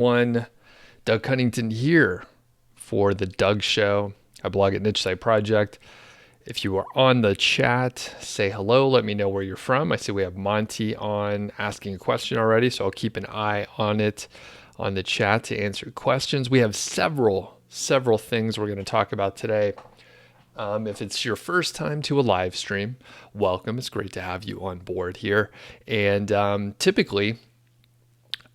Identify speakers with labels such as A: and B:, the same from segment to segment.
A: One, Doug Cunnington here for the Doug.Show. I blog at Niche Site Project. If you are on the chat, say hello. Let me know where you're from. I see we have Monty on asking a question already, so I'll keep an eye on it on the chat to answer questions. We have several things we're going to talk about today. If it's your first time to a live stream, welcome. It's great to have you on board here. And typically,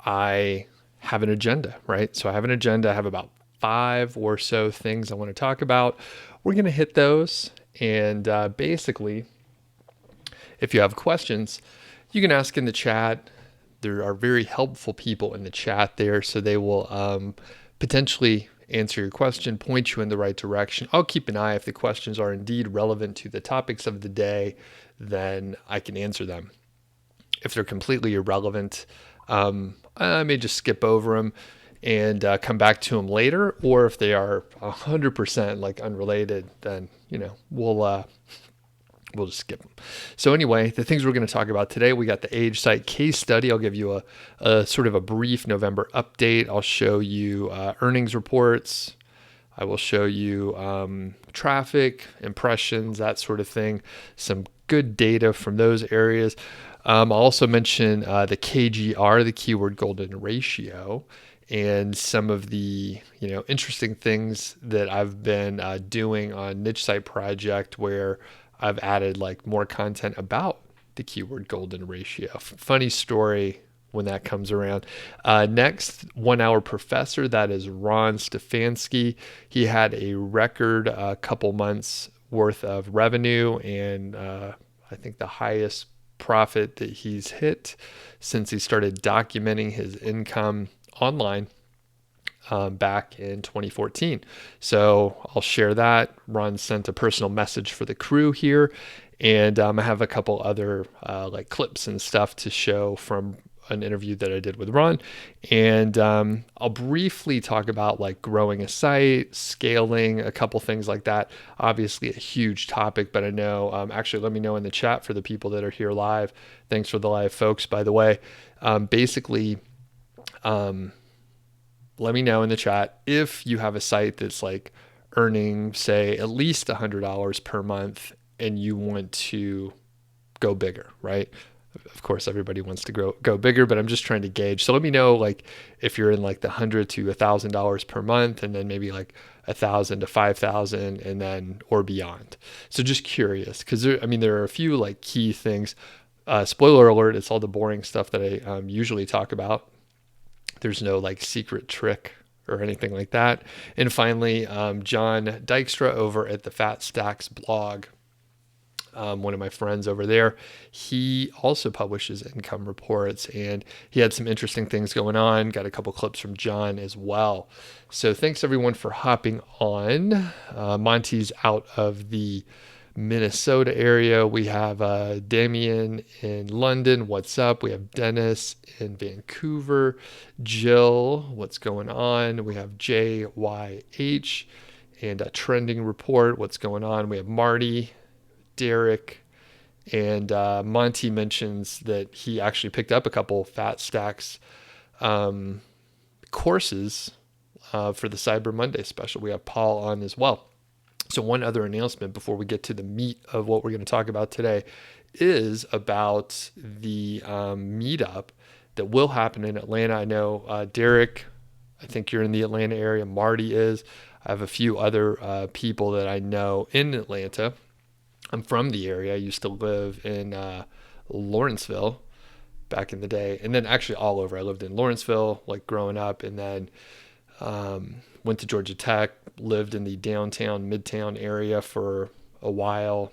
A: I have an agenda, right? So I have an agenda. I have about 5 or so things I want to talk about. We're going to hit those. And basically, if you have questions, you can ask in the chat. There are very helpful people in the chat there, so they will potentially answer your question, point you in the right direction. I'll keep an eye. If the questions are indeed relevant to the topics of the day, then I can answer them. If they're completely irrelevant, I may just skip over them and come back to them later. Or if they are 100% like unrelated, then we'll just skip them. So anyway, the things we're going to talk about today, we got the age site case study. I'll give you a sort of a brief November update. I'll show you earnings reports. I will show you traffic, impressions, that sort of thing. Some good data from those areas. I'll also mention the KGR, the keyword golden ratio, and some of the interesting things that I've been doing on Niche Site Project, where I've added like more content about the keyword golden ratio. Funny story when that comes around. Next, 1 Hour Professor, that is Ron Stefanski. He had a record couple months worth of revenue, and I think the highest profit that he's hit since he started documenting his income online back in 2014. So I'll share that. Ron sent a personal message for the crew here, and I have a couple other like clips and stuff to show from an interview that I did with Ron. And I'll briefly talk about like growing a site, scaling, a couple things like that. Obviously a huge topic, but I know, actually let me know in the chat for the people that are here live. Thanks for the live folks, by the way. Basically, let me know in the chat if you have a site that's like earning, say, at least $100 per month and you want to go bigger, right? Of course, everybody wants to go bigger, but I'm just trying to gauge. So let me know, like, if you're in like the $100 to $1,000 per month, and then maybe like 1,000 to 5,000, and then or beyond. So just curious, because there are a few like key things. Spoiler alert: it's all the boring stuff that I usually talk about. There's no like secret trick or anything like that. And finally, John Dykstra over at the Fat Stacks blog. One of my friends over there, he also publishes income reports, and he had some interesting things going on. Got a couple clips from John as well. So thanks everyone for hopping on. Monty's out of the Minnesota area. We have Damien in London. What's up? We have Dennis in Vancouver. Jill, what's going on? We have JYH and a trending report. What's going on? We have Marty, Derek, and Monty mentions that he actually picked up a couple Fat Stacks courses for the Cyber Monday special. We have Paul on as well. So one other announcement before we get to the meat of what we're going to talk about today is about the meetup that will happen in Atlanta. I know Derek, I think you're in the Atlanta area. Marty is. I have a few other people that I know in Atlanta. I'm from the area. I used to live in Lawrenceville back in the day, and then actually all over. I lived in Lawrenceville like growing up, and then went to Georgia Tech, lived in the downtown, midtown area for a while,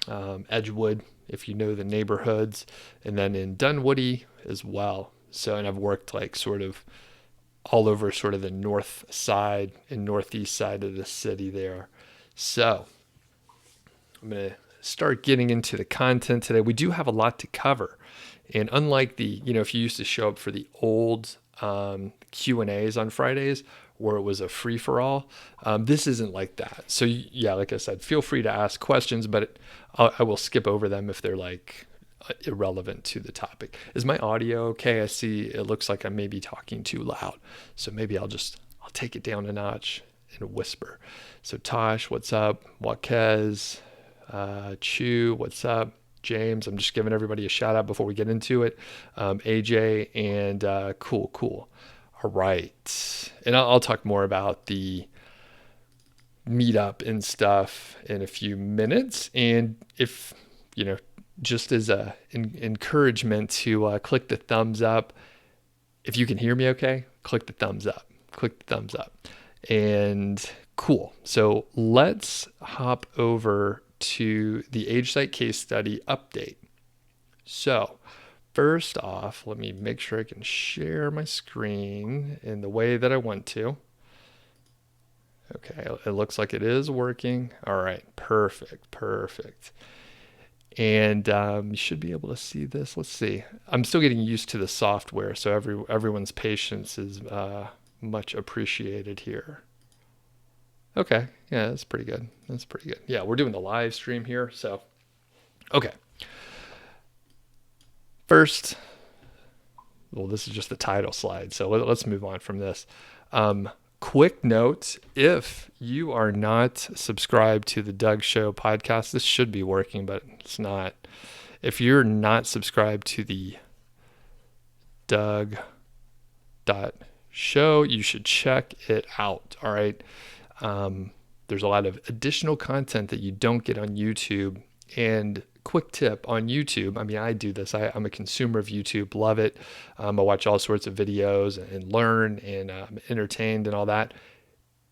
A: Edgewood, if you know the neighborhoods, and then in Dunwoody as well. So, and I've worked like sort of all over sort of the north side and northeast side of the city there. So I'm going to start getting into the content today. We do have a lot to cover. And unlike the, if you used to show up for the old Q&As on Fridays where it was a free-for-all, this isn't like that. So yeah, like I said, feel free to ask questions, but I will skip over them if they're like irrelevant to the topic. Is my audio okay? I see it looks like I'm maybe talking too loud. So maybe I'll take it down a notch and whisper. So Tosh, what's up? Waquez, Chu, what's up? James, I'm just giving everybody a shout out before we get into it. AJ and cool. All right. And I'll talk more about the meetup and stuff in a few minutes. And if, just as a encouragement to click the thumbs up. If you can hear me okay, click the thumbs up. And cool. So let's hop over to the Age Site case study update. So first off, let me make sure I can share my screen in the way that I want to. Okay, it looks like it is working. All right, perfect. And you should be able to see this. Let's see. I'm still getting used to the software, so everyone's patience is much appreciated here. Okay, yeah, that's pretty good. Yeah, we're doing the live stream here, so okay. First, well, this is just the title slide, so let's move on from this. Quick note, if you are not subscribed to the Doug.Show podcast, this should be working, but it's not. If you're not subscribed to the Doug.Show, you should check it out, all right? There's a lot of additional content that you don't get on YouTube. And quick tip on YouTube, I mean, I do this. I'm a consumer of YouTube, love it. I watch all sorts of videos and learn, and I'm entertained and all that.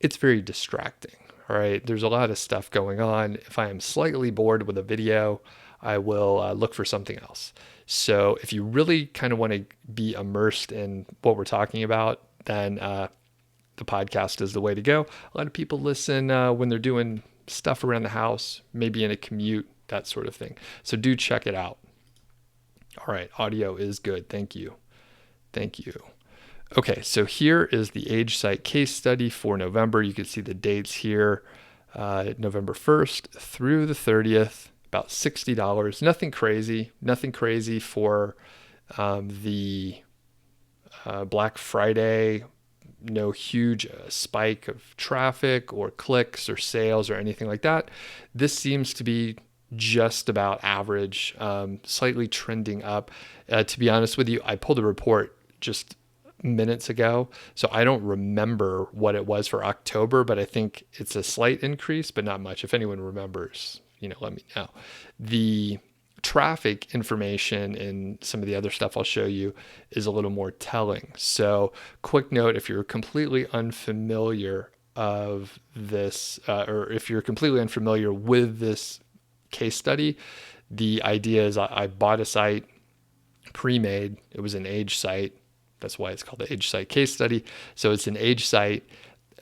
A: It's very distracting, all right? There's a lot of stuff going on. If I am slightly bored with a video, I will look for something else. So if you really kind of want to be immersed in what we're talking about, then the podcast is the way to go. A lot of people listen when they're doing stuff around the house, maybe in a commute, that sort of thing. So do check it out. All right, audio is good. Thank you. Okay, so here is the Age Site case study for November. You can see the dates here, November 1st through the 30th, about $60. Nothing crazy for the Black Friday. No huge spike of traffic or clicks or sales or anything like that. This seems to be just about average, slightly trending up. To be honest with you, I pulled a report just minutes ago, so I don't remember what it was for October, but I think it's a slight increase, but not much. If anyone remembers, let me know. The traffic information and some of the other stuff I'll show you is a little more telling. So quick note, if you're completely unfamiliar of this, or if you're completely unfamiliar with this case study, the idea is I bought a site pre-made. It was an age site. That's why it's called the Age Site case study. So it's an age site,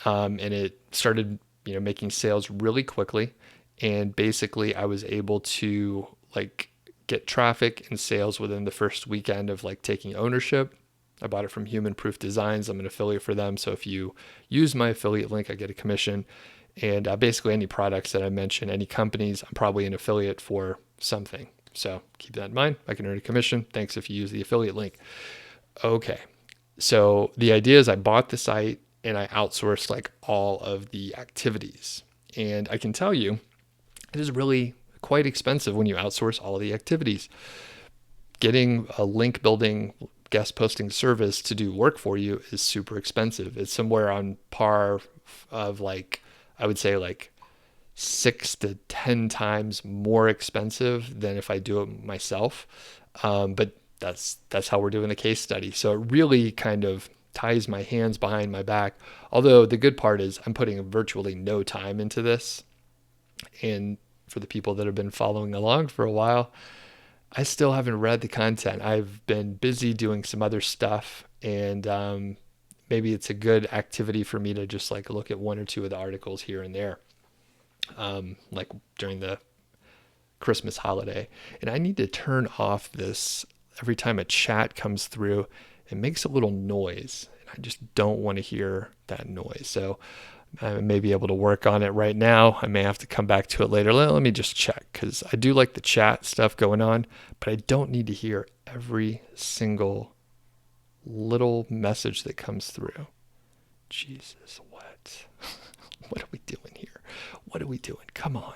A: and it started, making sales really quickly. And basically I was able to get traffic and sales within the first weekend of taking ownership. I bought it from Human Proof Designs. I'm an affiliate for them. So if you use my affiliate link, I get a commission. And basically any products that I mention, any companies, I'm probably an affiliate for something. So keep that in mind. I can earn a commission. Thanks if you use the affiliate link. Okay. So the idea is I bought the site and I outsourced all of the activities. And I can tell you, it is really quite expensive when you outsource all of the activities. Getting a link building guest posting service to do work for you is super expensive. It's somewhere on par of I would say 6 to 10 times more expensive than if I do it myself. But that's how we're doing the case study. So it really kind of ties my hands behind my back. Although the good part is I'm putting virtually no time into this. And for the people that have been following along for a while, I still haven't read the content. I've been busy doing some other stuff, and maybe it's a good activity for me to just look at one or two of the articles here and there, during the Christmas holiday. And I need to turn off this every time a chat comes through. It makes a little noise, and I just don't want to hear that noise. So I may be able to work on it right now. I may have to come back to it later. Let me just check, because I do like the chat stuff going on, but I don't need to hear every single little message that comes through. Jesus, what? What are we doing here? What are we doing? Come on.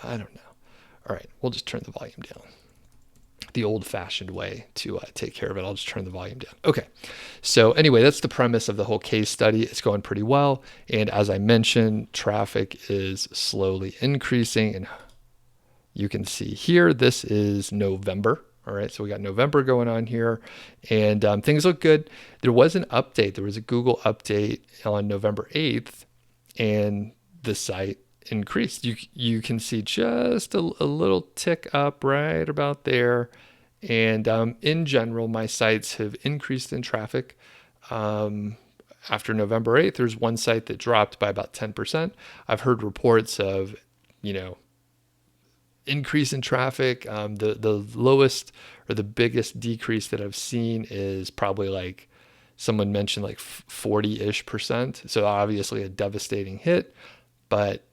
A: I don't know. All right, we'll just turn the volume down. The old-fashioned way to take care of it. I'll just turn the volume down. Okay, so anyway, that's the premise of the whole case study. It's going pretty well, and as I mentioned, traffic is slowly increasing, and you can see here, this is November. All right, so we got November going on here, and things look good. There was an update. There was a Google update on November 8th, and the site increased. You can see just a little tick up right about there. And in general, my sites have increased in traffic. After November 8th, there's one site that dropped by about 10%. I've heard reports of, increase in traffic. The lowest or the biggest decrease that I've seen is probably like someone mentioned like 40-ish%. So obviously a devastating hit, but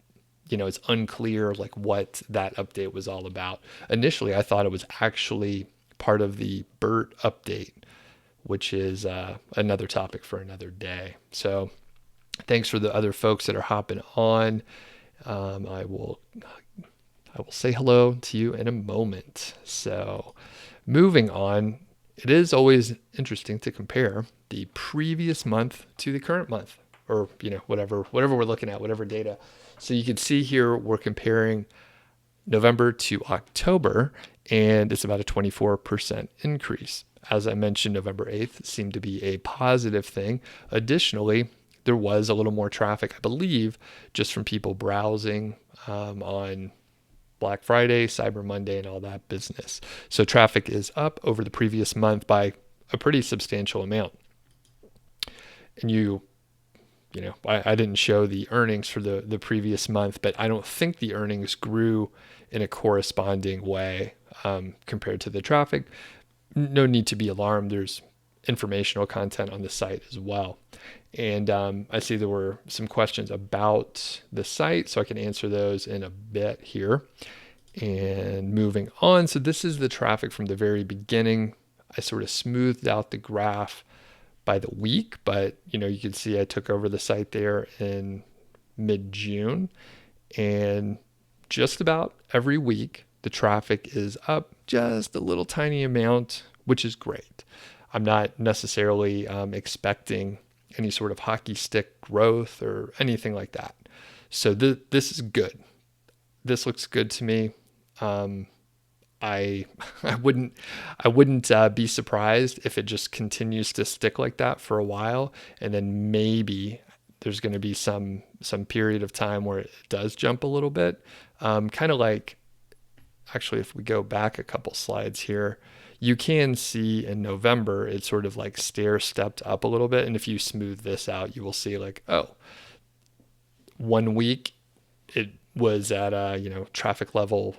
A: it's unclear like what that update was all about. Initially, I thought it was actually part of the BERT update, which is another topic for another day. So thanks for the other folks that are hopping on. I will say hello to you in a moment. So moving on, it is always interesting to compare the previous month to the current month, or whatever we're looking at, whatever data. So you can see here we're comparing November to October, and it's about a 24% increase. As I mentioned, November 8th seemed to be a positive thing. Additionally, there was a little more traffic, I believe, just from people browsing on Black Friday, Cyber Monday, and all that business. So traffic is up over the previous month by a pretty substantial amount. And I didn't show the earnings for the previous month, but I don't think the earnings grew in a corresponding way compared to the traffic. No need to be alarmed. There's informational content on the site as well. And I see there were some questions about the site, so I can answer those in a bit here. And moving on, so this is the traffic from the very beginning. I sort of smoothed out the graph by the week, but you can see I took over the site there in mid-June, and just about every week the traffic is up just a little tiny amount, which is great. I'm not necessarily expecting any sort of hockey stick growth or anything like that. So this is good. This looks good to me. I wouldn't be surprised if it just continues to stick like that for a while, and then maybe there's going to be some period of time where it does jump a little bit. Kind of like, actually, if we go back a couple slides here, you can see in November it sort of like stair-stepped up a little bit, and if you smooth this out, you will see like, oh, 1 week it was at traffic level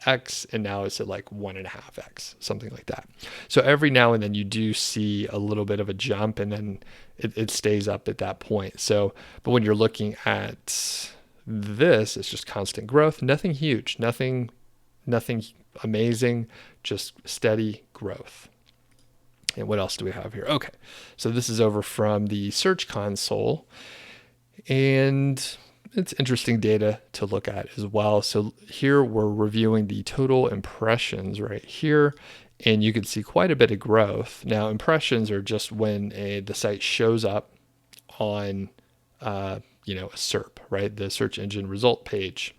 A: X, and now it's at like 1.5X, something like that. So every now and then you do see a little bit of a jump, and then it stays up at that point. So, but when you're looking at this, it's just constant growth, nothing huge, nothing amazing, just steady growth. And what else do we have here? Okay, so this is over from the Search Console, and it's interesting data to look at as well. So here we're reviewing the total impressions right here, and you can see quite a bit of growth. Now, impressions are just when the site shows up on a SERP, right? The search engine result page.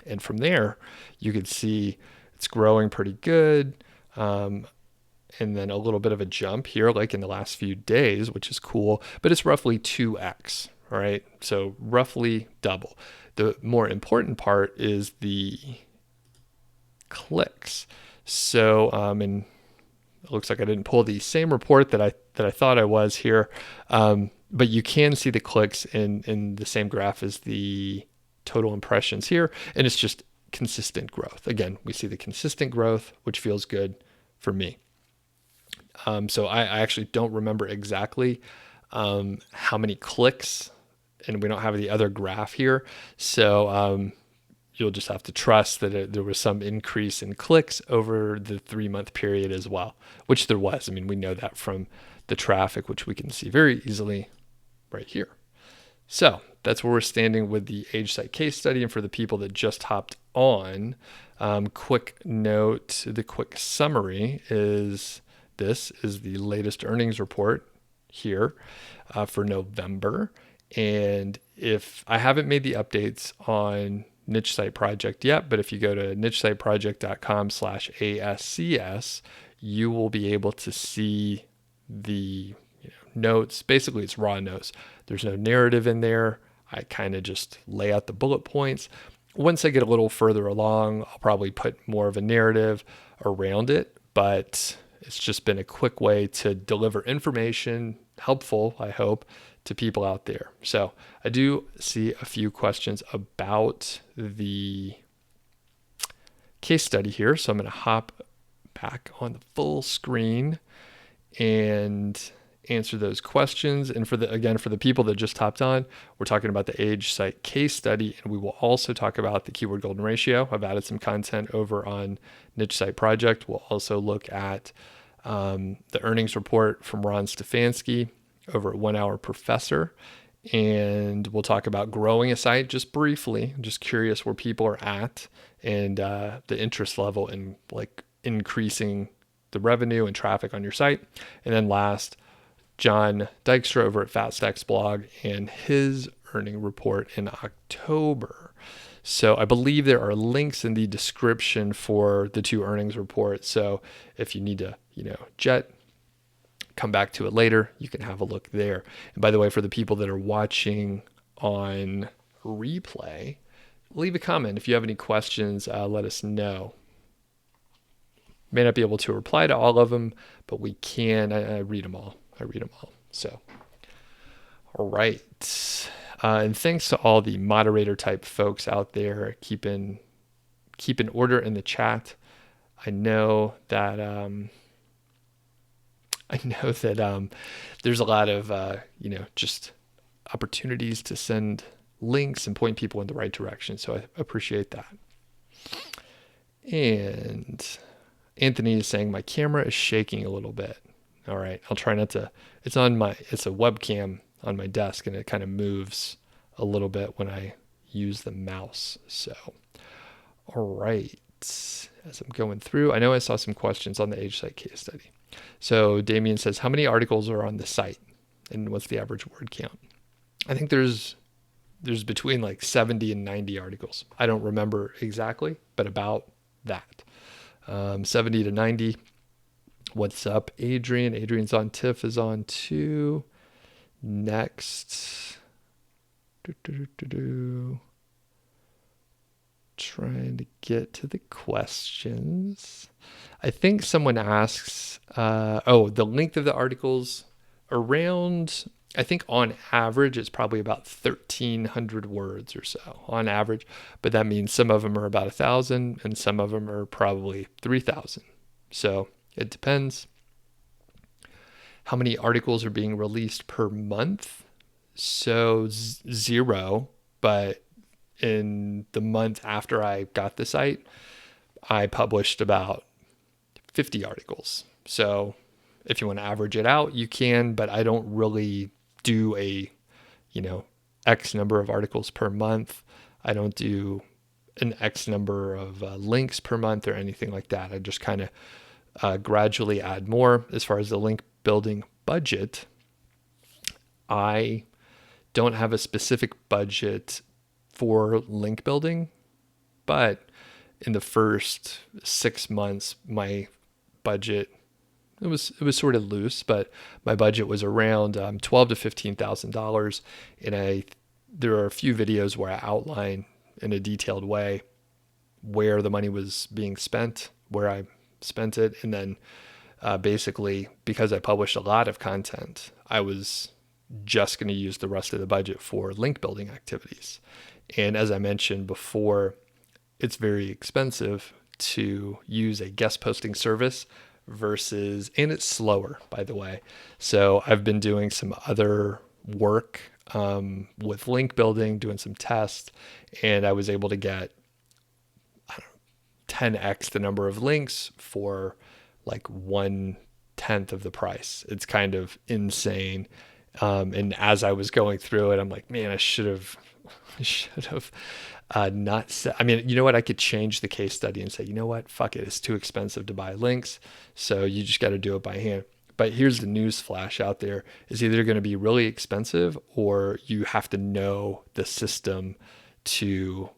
A: And from there, you can see it's growing pretty good. And then a little bit of a jump here, like in the last few days, which is cool, but it's roughly 2X. All right, so roughly double. The more important part is the clicks. So, and it looks like I didn't pull the same report that I thought I was here, but you can see the clicks in the same graph as the total impressions here, and it's just consistent growth. Again, we see the consistent growth, which feels good for me. So I actually don't remember exactly how many clicks and we don't have the other graph here. So you'll just have to trust that there was some increase in clicks over the 3-month period as well, which there was. I mean, we know that from the traffic, which we can see very easily right here. So that's where we're standing with the age site case study. And for the people that just hopped on, quick note, the quick summary is this is the latest earnings report here for November. And if I haven't made the updates on Niche Site Project yet, but if you go to nichesiteproject.com/ASCS, you will be able to see the notes. Basically, it's raw notes. There's no narrative in there. I kind of just lay out the bullet points. Once I get a little further along, I'll probably put more of a narrative around it, but it's just been a quick way to deliver information, helpful, I hope, to people out there. So I do see a few questions about the case study here. So I'm going to hop back on the full screen and answer those questions. And for the people that just hopped on, we're talking about the age site case study, and we will also talk about the keyword golden ratio. I've added some content over on Niche Site Project. We'll also look at the earnings report from Ron Stefanski over at 1 Hour Professor. And we'll talk about growing a site just briefly. I'm just curious where people are at and the interest level in like increasing the revenue and traffic on your site. And then last, John Dykstra over at Fat Stacks blog and his earning report in October. So I believe there are links in the description for the two earnings reports. So if you need to, come back to it later, you can have a look there. And by the way, for the people that are watching on replay, leave a comment. If you have any questions, let us know. May not be able to reply to all of them, but we can. I read them all. So, all right. And thanks to all the moderator type folks out there keeping order in the chat. I know that there's a lot of just opportunities to send links and point people in the right direction. So I appreciate that. And Anthony is saying my camera is shaking a little bit. All right, I'll try not to. It's a webcam on my desk, and it kind of moves a little bit when I use the mouse. So, all right, as I'm going through, I know I saw some questions on the age site case study. So Damien says, how many articles are on the site, and what's the average word count? I think there's between like 70 and 90 articles. I don't remember exactly, but about that. 70 to 90. What's up, Adrian? Adrian's on. Tiff is on too. Next. Trying to get to the questions. I think someone asks, the length of the articles around, I think on average, it's probably about 1,300 words or so on average. But that means some of them are about 1,000 and some of them are probably 3,000. So it depends. How many articles are being released per month? So 0, but in the month after I got the site, I published about 50 articles. So if you want to average it out, you can, but I don't really do a, X number of articles per month. I don't do an X number of links per month or anything like that. I just kind of gradually add more. As far as the link building budget, I don't have a specific budget for link building, but in the first 6 months, my budget, it was sort of loose, but my budget was around $12,000 to $15,000. And there are a few videos where I outline in a detailed way where the money was being spent, where I spent it. And then basically, because I published a lot of content, I was just going to use the rest of the budget for link building activities. And as I mentioned before, it's very expensive to use a guest posting service and it's slower, by the way. So I've been doing some other work with link building, doing some tests, and I was able to get 10x the number of links for like 1/10 of the price. It's kind of insane. And as I was going through it, I'm like, man, I should have not said. I mean, you know what? I could change the case study and say, you know what? Fuck it. It's too expensive to buy links. So you just got to do it by hand. But here's the news flash out there: is either going to be really expensive, or you have to know the system to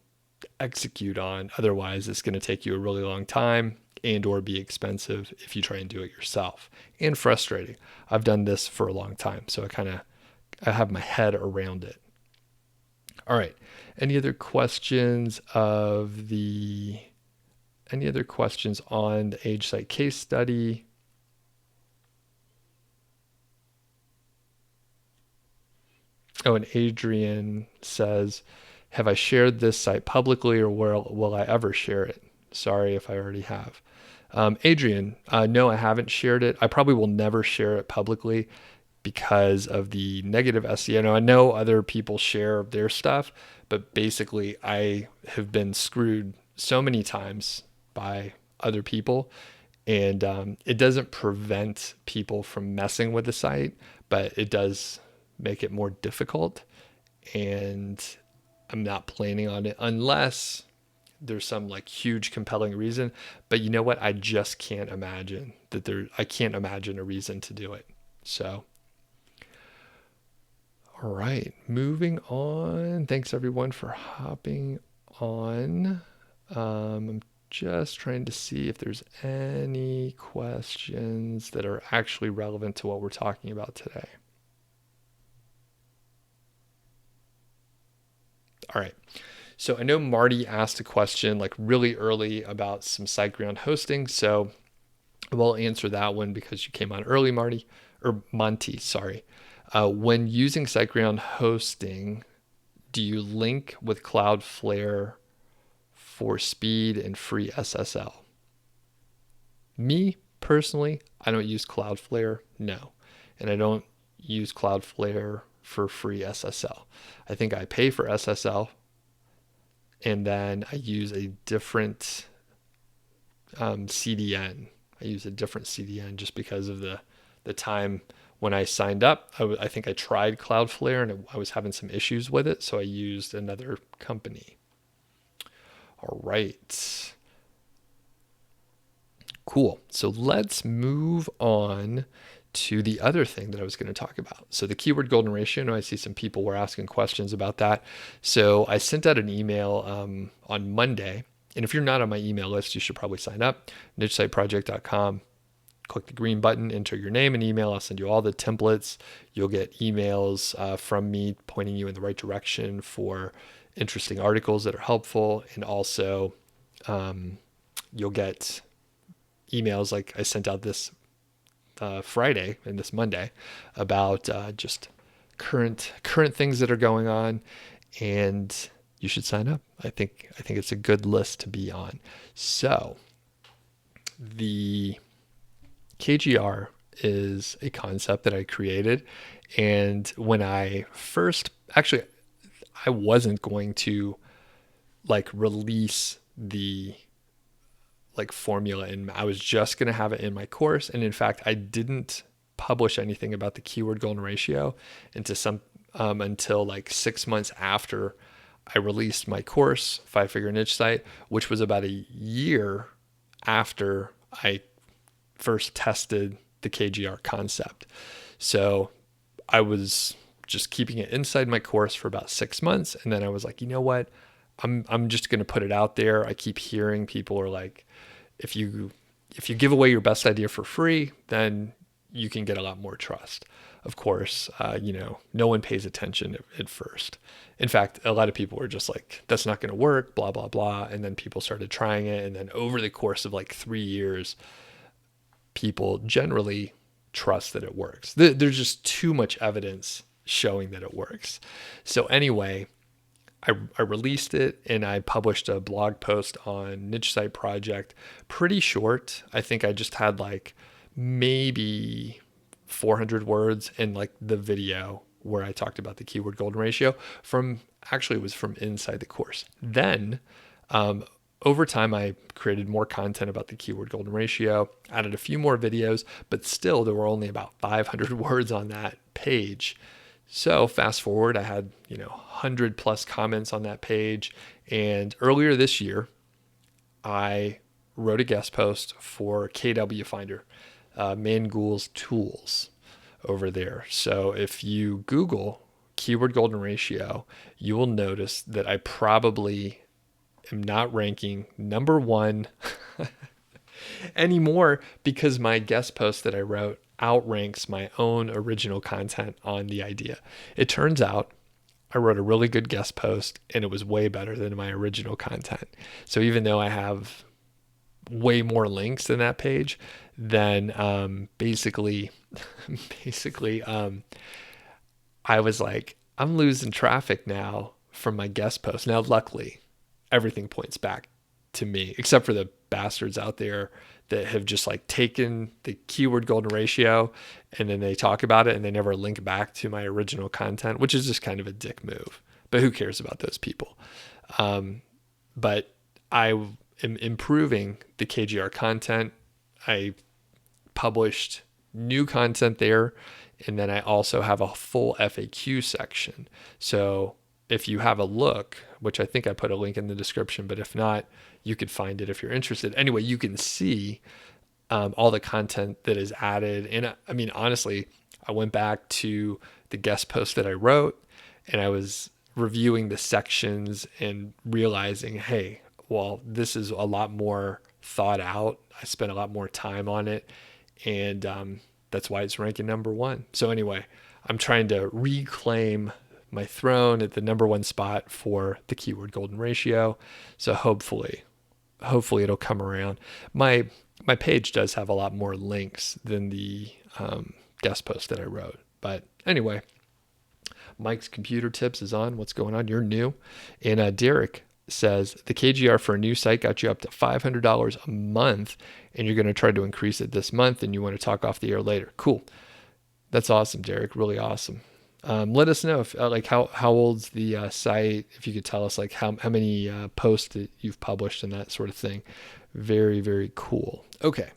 A: execute on. Otherwise, it's going to take you a really long time and or be expensive if you try and do it yourself, and frustrating. I've done this for a long time, so I have my head around it. All right. Any other questions on the Age Site case study? Oh, and Adrian says, have I shared this site publicly, or will I ever share it? Sorry if I already have. Adrian, no, I haven't shared it. I probably will never share it publicly because of the negative SEO. I know other people share their stuff, but basically I have been screwed so many times by other people, and it doesn't prevent people from messing with the site, but it does make it more difficult, and I'm not planning on it unless there's some like huge compelling reason. But you know what? I just can't imagine I can't imagine a reason to do it. So, all right, moving on. Thanks everyone for hopping on. I'm just trying to see if there's any questions that are actually relevant to what we're talking about today. All right. So I know Marty asked a question like really early about some SiteGround hosting. So we'll answer that one because you came on early, Monty, sorry. When using SiteGround hosting, do you link with Cloudflare for speed and free SSL? Me, personally, I don't use Cloudflare, no. And I don't use Cloudflare for free SSL. I think I pay for SSL, and then I use a different CDN. I use a different CDN just because of the time when I signed up. I think I tried Cloudflare and I was having some issues with it, so I used another company. All right. Cool. So let's move on to the other thing that I was going to talk about. So the keyword golden ratio, I see some people were asking questions about that. So I sent out an email on Monday. And if you're not on my email list, you should probably sign up. nichesiteproject.com. Click the green button, enter your name and email. I'll send you all the templates. You'll get emails from me pointing you in the right direction for interesting articles that are helpful. And also you'll get emails like I sent out this Friday and this Monday about just current things that are going on, and you should sign up. I think it's a good list to be on. So the KGR is a concept that I created, and when I first I wasn't going to like release the like formula, and I was just going to have it in my course. And in fact, I didn't publish anything about the keyword golden ratio until like 6 months after I released my course, 5-Figure Niche Site, which was about a year after I first tested the KGR concept. So I was just keeping it inside my course for about 6 months. And then I was like, you know what? I'm just going to put it out there. I keep hearing people are like, if you give away your best idea for free, then you can get a lot more trust. Of course, no one pays attention at first. In fact, a lot of people were just like, that's not going to work, blah, blah, blah. And then people started trying it. And then over the course of like 3 years, people generally trust that it works. There's just too much evidence showing that it works. So anyway, I released it and I published a blog post on Niche Site Project, pretty short. I think I just had like maybe 400 words, and like the video where I talked about the keyword golden ratio it was from inside the course. Then over time, I created more content about the keyword golden ratio, added a few more videos, but still there were only about 500 words on that page. So fast forward, I had 100 plus comments on that page. And earlier this year, I wrote a guest post for KWFinder, Mangools tools over there. So if you Google keyword golden ratio, you will notice that I probably am not ranking number one anymore because my guest post that I wrote outranks my own original content on the idea. It turns out I wrote a really good guest post and it was way better than my original content. So even though I have way more links than that page, then basically, I was like, I'm losing traffic now from my guest post. Now, luckily, everything points back to me, except for the bastards out there that have just like taken the keyword golden ratio and then they talk about it and they never link back to my original content, which is just kind of a dick move. But who cares about those people? But I am improving the KGR content. I published new content there, and then I also have a full FAQ section. So if you have a look, which I think I put a link in the description, but if not, you could find it if you're interested. Anyway, you can see all the content that is added. And I mean, honestly, I went back to the guest post that I wrote and I was reviewing the sections and realizing, hey, well, this is a lot more thought out. I spent a lot more time on it. And that's why it's ranking number one. So anyway, I'm trying to reclaim my throne at the number one spot for the keyword golden ratio. So hopefully it'll come around. My page does have a lot more links than the guest post that I wrote. But anyway, Mike's computer tips is on. What's going on? You're new. And Derek says the KGR for a new site got you up to $500 a month, and you're going to try to increase it this month, and you want to talk off the air later. Cool. That's awesome, Derek. Really awesome. Let us know if how old's the site, if you could tell us like how many posts that you've published and that sort of thing. Very, very cool. Okay.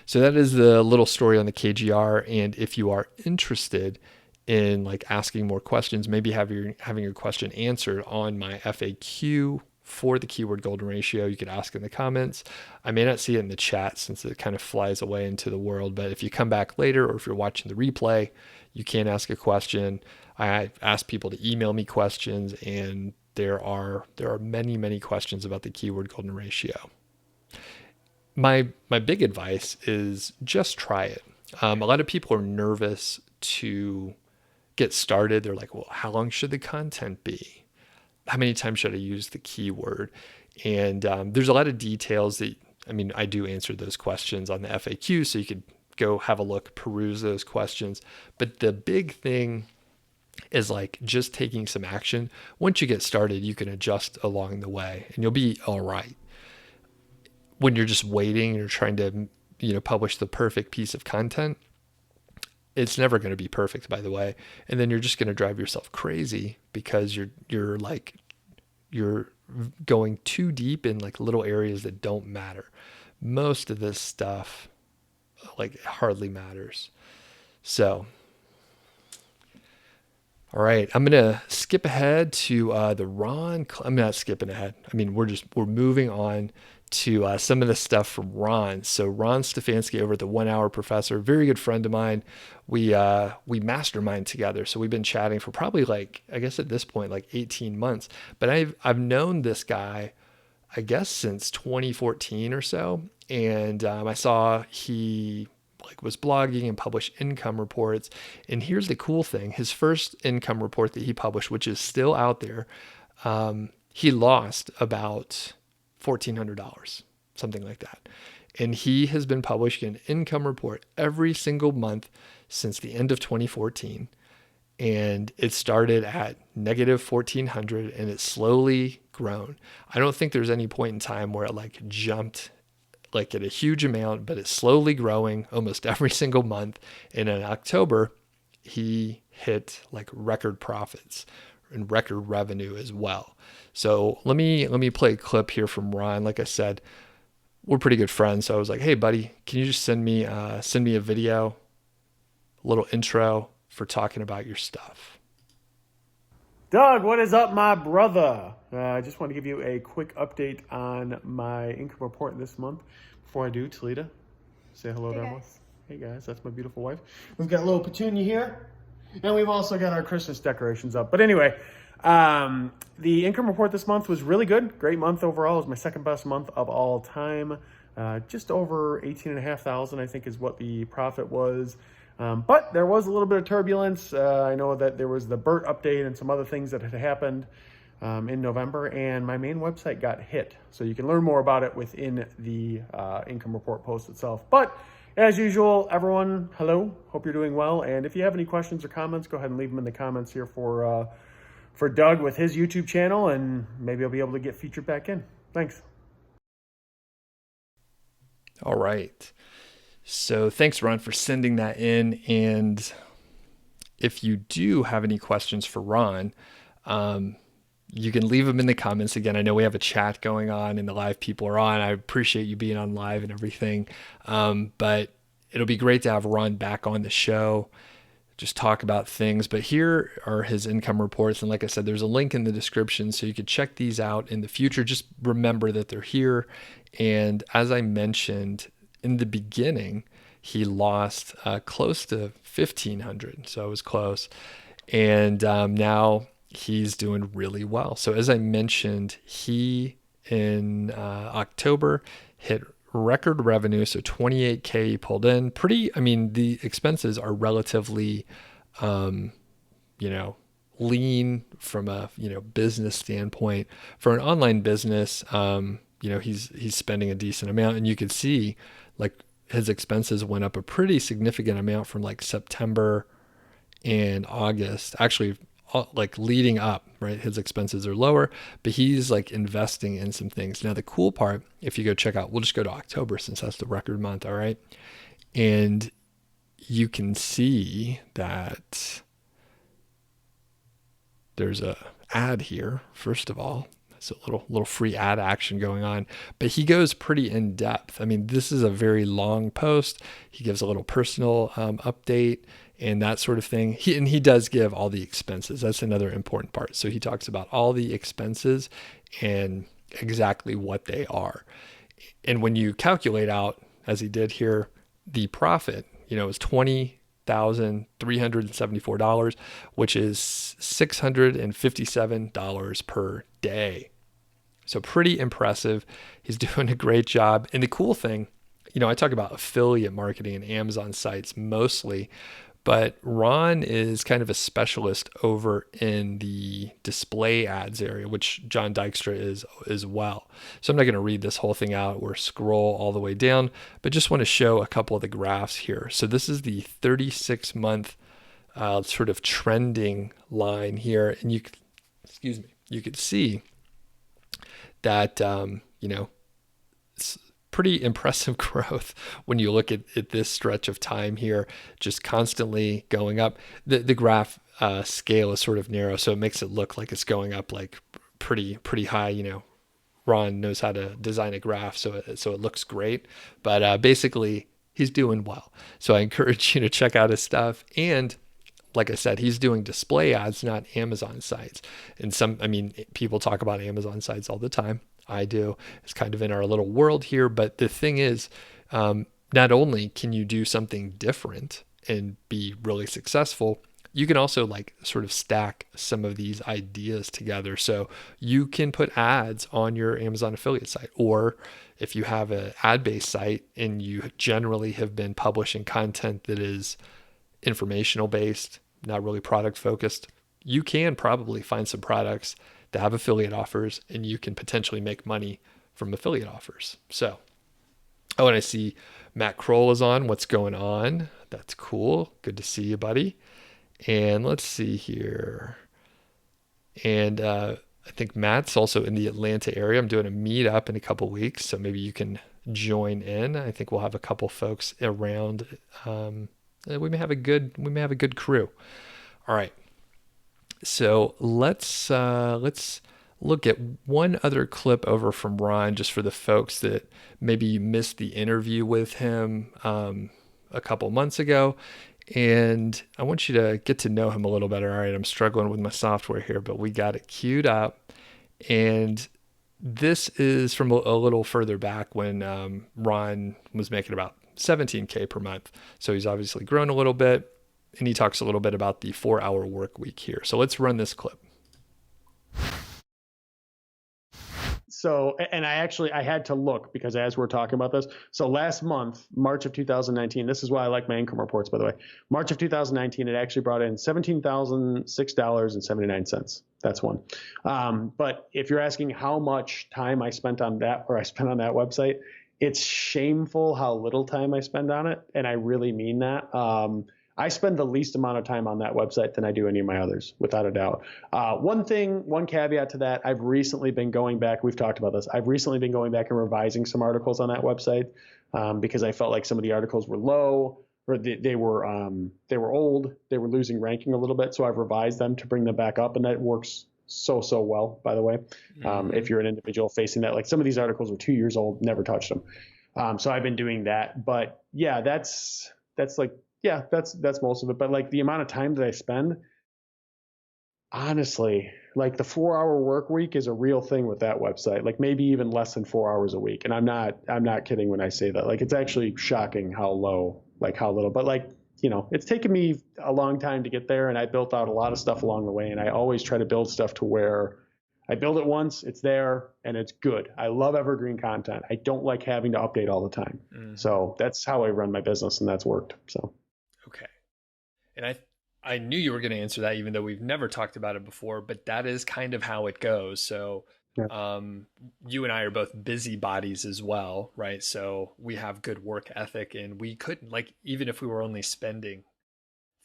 A: So that is the little story on the KGR. And if you are interested in like asking more questions, maybe having your question answered on my FAQ for the keyword golden ratio, you could ask in the comments. I may not see it in the chat since it kind of flies away into the world, but if you come back later or if you're watching the replay, you can ask a question. I ask people to email me questions, and there are many, many questions about the keyword golden ratio. My big advice is just try it. A lot of people are nervous to get started. They're like, well, how long should the content be? How many times should I use the keyword? And there's a lot of details that, I do answer those questions on the FAQ, so you could go have a look, peruse those questions. But the big thing is like just taking some action. Once you get started, you can adjust along the way and you'll be all right. When you're just waiting, you're trying to, publish the perfect piece of content, it's never going to be perfect, by the way. And then you're just going to drive yourself crazy because you're going too deep in like little areas that don't matter. Most of this stuff like hardly matters. So, all right, I'm going to skip ahead to the Ron. I'm not skipping ahead. We're moving on to some of the stuff from Ron. So Ron Stefanski over at the 1 Hour Professor, very good friend of mine. We mastermind together. So we've been chatting for probably I guess at this point, 18 months, but I've known this guy, I guess since 2014 or so. And I saw he was blogging and published income reports. And here's the cool thing. His first income report that he published, which is still out there, he lost about $1,400, something like that. And he has been publishing an income report every single month since the end of 2014. And it started at negative 1,400 and it's slowly grown. I don't think there's any point in time where it jumped at a huge amount, but it's slowly growing almost every single month. And in October, he hit like record profits and record revenue as well. So let me play a clip here from Ron. Like I said, we're pretty good friends. So I was like, hey buddy, can you just send me a video, a little intro for talking about your stuff?
B: Doug, what is up, my brother? I just want to give you a quick update on my income report this month. Before I do, Talita, say hello to everyone. Hey guys, that's my beautiful wife. We've got a little petunia here, and we've also got our Christmas decorations up. But anyway, the income report this month was really good. Great month overall. It was my second best month of all time. Just over 18,500, I think, is what the profit was. But there was a little bit of turbulence. I know that there was the BERT update and some other things that had happened in November, and my main website got hit. So you can learn more about it within the income report post itself. But as usual, everyone, hello. Hope you're doing well. And if you have any questions or comments, go ahead and leave them in the comments here for Doug with his YouTube channel, and maybe I'll be able to get featured back in. Thanks.
A: All right. So thanks, Ron, for sending that in. And if you do have any questions for Ron, you can leave them in the comments. Again, I know we have a chat going on and the live people are on. I appreciate you being on live and everything. But it'll be great to have Ron back on the show, just talk about things. But here are his income reports. And like I said, there's a link in the description so you could check these out in the future. Just remember that they're here. And as I mentioned in the beginning, he lost close to 1,500. So it was close. And now he's doing really well. So as I mentioned, he in October hit record revenue. So 28K he pulled in. The expenses are relatively, lean from a, business standpoint. For an online business, he's spending a decent amount, and you could see like his expenses went up a pretty significant amount from like September and August. Actually, like leading up, right? His expenses are lower, but he's like investing in some things. Now, the cool part, if you go check out, we'll just go to October since that's the record month. All right. And you can see that there's a ad here. First of all, it's a little free ad action going on, but he goes pretty in depth. I mean, this is a very long post. He gives a little personal update and that sort of thing. He does give all the expenses. That's another important part. So he talks about all the expenses and exactly what they are. And when you calculate out, as he did here, the profit, is $20,374, which is $657 per day. So pretty impressive. He's doing a great job. And the cool thing, I talk about affiliate marketing and Amazon sites mostly, but Ron is kind of a specialist over in the display ads area, which John Dykstra is as well. So I'm not going to read this whole thing out or scroll all the way down, but just want to show a couple of the graphs here. So this is the 36-month sort of trending line here. And you could see that, it's pretty impressive growth when you look at this stretch of time here, just constantly going up. The graph scale is sort of narrow, so it makes it look like it's going up like pretty high. Ron knows how to design a graph, so it looks great. But basically, he's doing well. So I encourage you to check out his stuff. And like I said, he's doing display ads, not Amazon sites. And people talk about Amazon sites all the time. I do. It's kind of in our little world here. But the thing is, not only can you do something different and be really successful, you can also like sort of stack some of these ideas together. So you can put ads on your Amazon affiliate site, or if you have an ad-based site and you generally have been publishing content that is informational based, not really product focused, you can probably find some products that have affiliate offers and you can potentially make money from affiliate offers. So, and I see Matt Kroll is on. What's going on? That's cool. Good to see you, buddy. And let's see here. And I think Matt's also in the Atlanta area. I'm doing a meetup in a couple weeks, so maybe you can join in. I think we'll have a couple folks around. We may have a good crew. All right. So let's look at one other clip over from Ron, just for the folks that maybe you missed the interview with him a couple months ago. And I want you to get to know him a little better. All right, I'm struggling with my software here, but we got it queued up. And this is from a little further back when Ron was making about 17K per month. So he's obviously grown a little bit. And he talks a little bit about the 4-hour work week here. So let's run this clip.
B: So, and I had to look because as we're talking about this, so last month, March of 2019, this is why I like my income reports, by the way. March of 2019, it actually brought in $17,006.79. That's one. But if you're asking how much time I spent on that, or I spent on that website, it's shameful how little time I spend on it. And I really mean that. I spend the least amount of time on that website than I do any of my others, without a doubt. One caveat to that, I've recently been going back, we've talked about this, I've recently been going back and revising some articles on that website because I felt like some of the articles were low, or they were old, they were losing ranking a little bit, so I've revised them to bring them back up, and that works so well, by the way. If you're an individual facing that, like some of these articles were 2 years old, never touched them. So I've been doing that, but yeah, that's most of it. But like the amount of time that I spend, honestly, like the 4-hour work week is a real thing with that website, like maybe even less than 4 hours a week. And I'm not kidding when I say that. Like, it's actually shocking how little, but like, it's taken me a long time to get there, and I built out a lot of stuff along the way. And I always try to build stuff to where I build it once, it's there, and it's good. I love evergreen content. I don't like having to update all the time. So that's how I run my business, and that's worked. So.
A: Okay. And I knew you were going to answer that, even though we've never talked about it before, but that is kind of how it goes. So yeah. You and I are both busybodies as well, right? So we have good work ethic, and we couldn't, like, even if we were only spending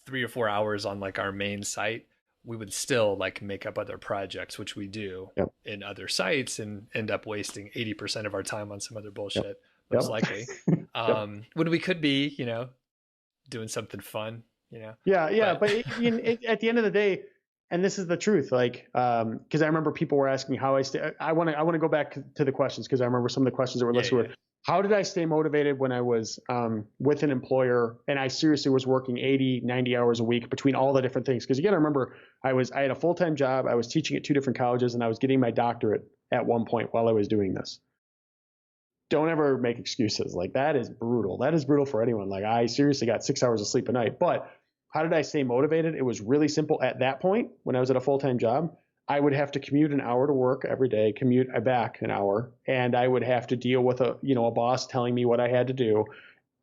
A: 3 or 4 hours on like our main site, we would still like make up other projects, which we do in other sites, and end up wasting 80% of our time on some other bullshit, most likely. When we could be, doing something fun,
B: Yeah. But at the end of the day, and this is the truth, like, because I remember people were asking how I stay. I want to go back to the questions, because I remember some of the questions that were listed were, how did I stay motivated when I was with an employer and I seriously was working 80, 90 hours a week between all the different things? Because you got to remember, I had a full-time job. I was teaching at 2 different colleges, and I was getting my doctorate at one point while I was doing this. Don't ever make excuses. Like, that is brutal. That is brutal for anyone. Like, I seriously got 6 hours of sleep a night. But how did I stay motivated? It was really simple. At that point, when I was at a full-time job, I would have to commute an hour to work every day, commute back an hour, and I would have to deal with a boss telling me what I had to do.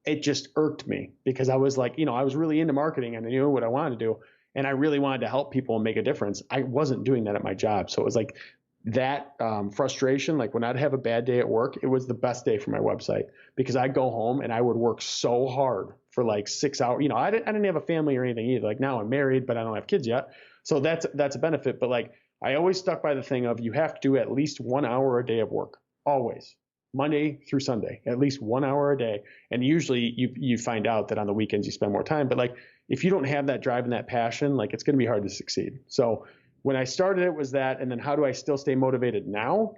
B: It just irked me, because I was like, I was really into marketing, and I knew what I wanted to do, and I really wanted to help people and make a difference. I wasn't doing that at my job. So it was like, that frustration, like when I'd have a bad day at work, it was the best day for my website, because I'd go home and I would work so hard for like 6 hours. I didn't have a family or anything either. Like, now I'm married, but I don't have kids yet. So that's a benefit. But like, I always stuck by the thing of, you have to do at least 1 hour a day of work, always, Monday through Sunday, at least 1 hour a day. And usually you find out that on the weekends you spend more time. But like, if you don't have that drive and that passion, like, it's going to be hard to succeed. So when I started, it was that. And then how do I still stay motivated now?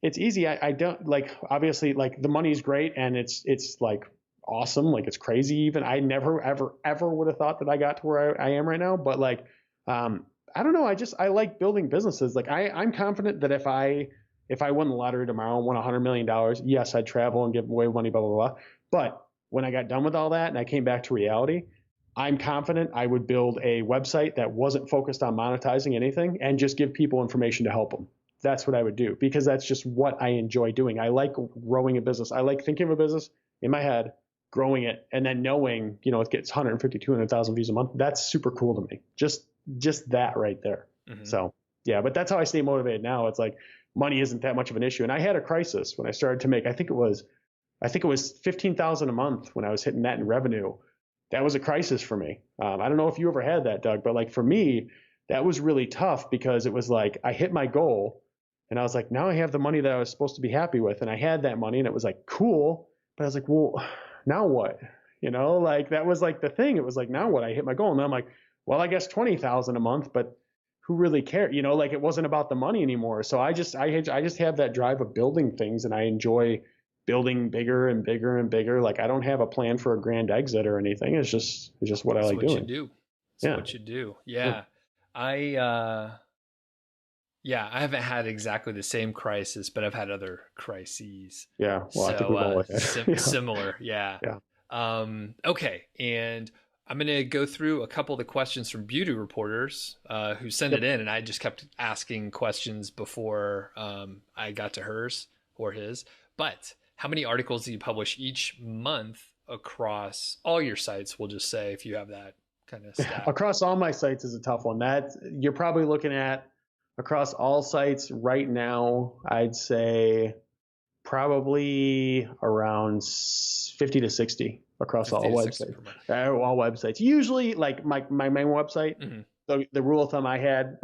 B: It's easy. I don't, like, obviously, like, the money's great, and it's like awesome. Like, it's crazy. Even I never, ever would have thought that I got to where I am right now. But like, I don't know. I like building businesses. Like, I'm confident that if I won the lottery tomorrow and won $100 million, yes, I'd travel and give away money, blah, blah, blah. But when I got done with all that and I came back to reality, I'm confident I would build a website that wasn't focused on monetizing anything and just give people information to help them. That's what I would do, because that's just what I enjoy doing. I like growing a business. I like thinking of a business in my head, growing it, and then knowing, it gets 150, 200,000 views a month. That's super cool to me. Just that right there. Mm-hmm. So yeah, but that's how I stay motivated now. It's like, money isn't that much of an issue. And I had a crisis when I started to make, I think it was 15,000 a month when I was hitting that in revenue. That was a crisis for me. I don't know if you ever had that, Doug, but like, for me, that was really tough, because it was like, I hit my goal and I was like, now I have the money that I was supposed to be happy with. And I had that money, and it was like, cool. But I was like, well, now what? Like, that was like the thing. It was like, now what? I hit my goal. And I'm like, well, I guess 20,000 a month, but who really cared? You know, like it wasn't about the money anymore. So I just have that drive of building things, and I enjoy building bigger and bigger and bigger. Like I don't have a plan for a grand exit or anything. It's just what I
A: It's
B: like
A: what you
B: doing.
A: do. It's
B: Yeah.
A: what you do.
B: Yeah.
A: Yeah. I haven't had exactly the same crisis, but I've had other crises.
B: Yeah. Well, I think
A: So
B: we've all had. Yeah.
A: similar, yeah.
B: Yeah.
A: Okay, and I'm gonna go through a couple of the questions from beauty reporters who sent it
B: Yep.
A: in, and I just kept asking questions before I got to hers or his. But how many articles do you publish each month across all your sites? We'll just say if you have that kind of stat.
B: Across all my sites is a tough one. That you're probably looking at across all sites right now, I'd say probably around 50 to 60 across
A: 50
B: all
A: to 60
B: websites.
A: per month.
B: All websites. Usually, like my main website,
A: Mhm.
B: the rule of thumb I had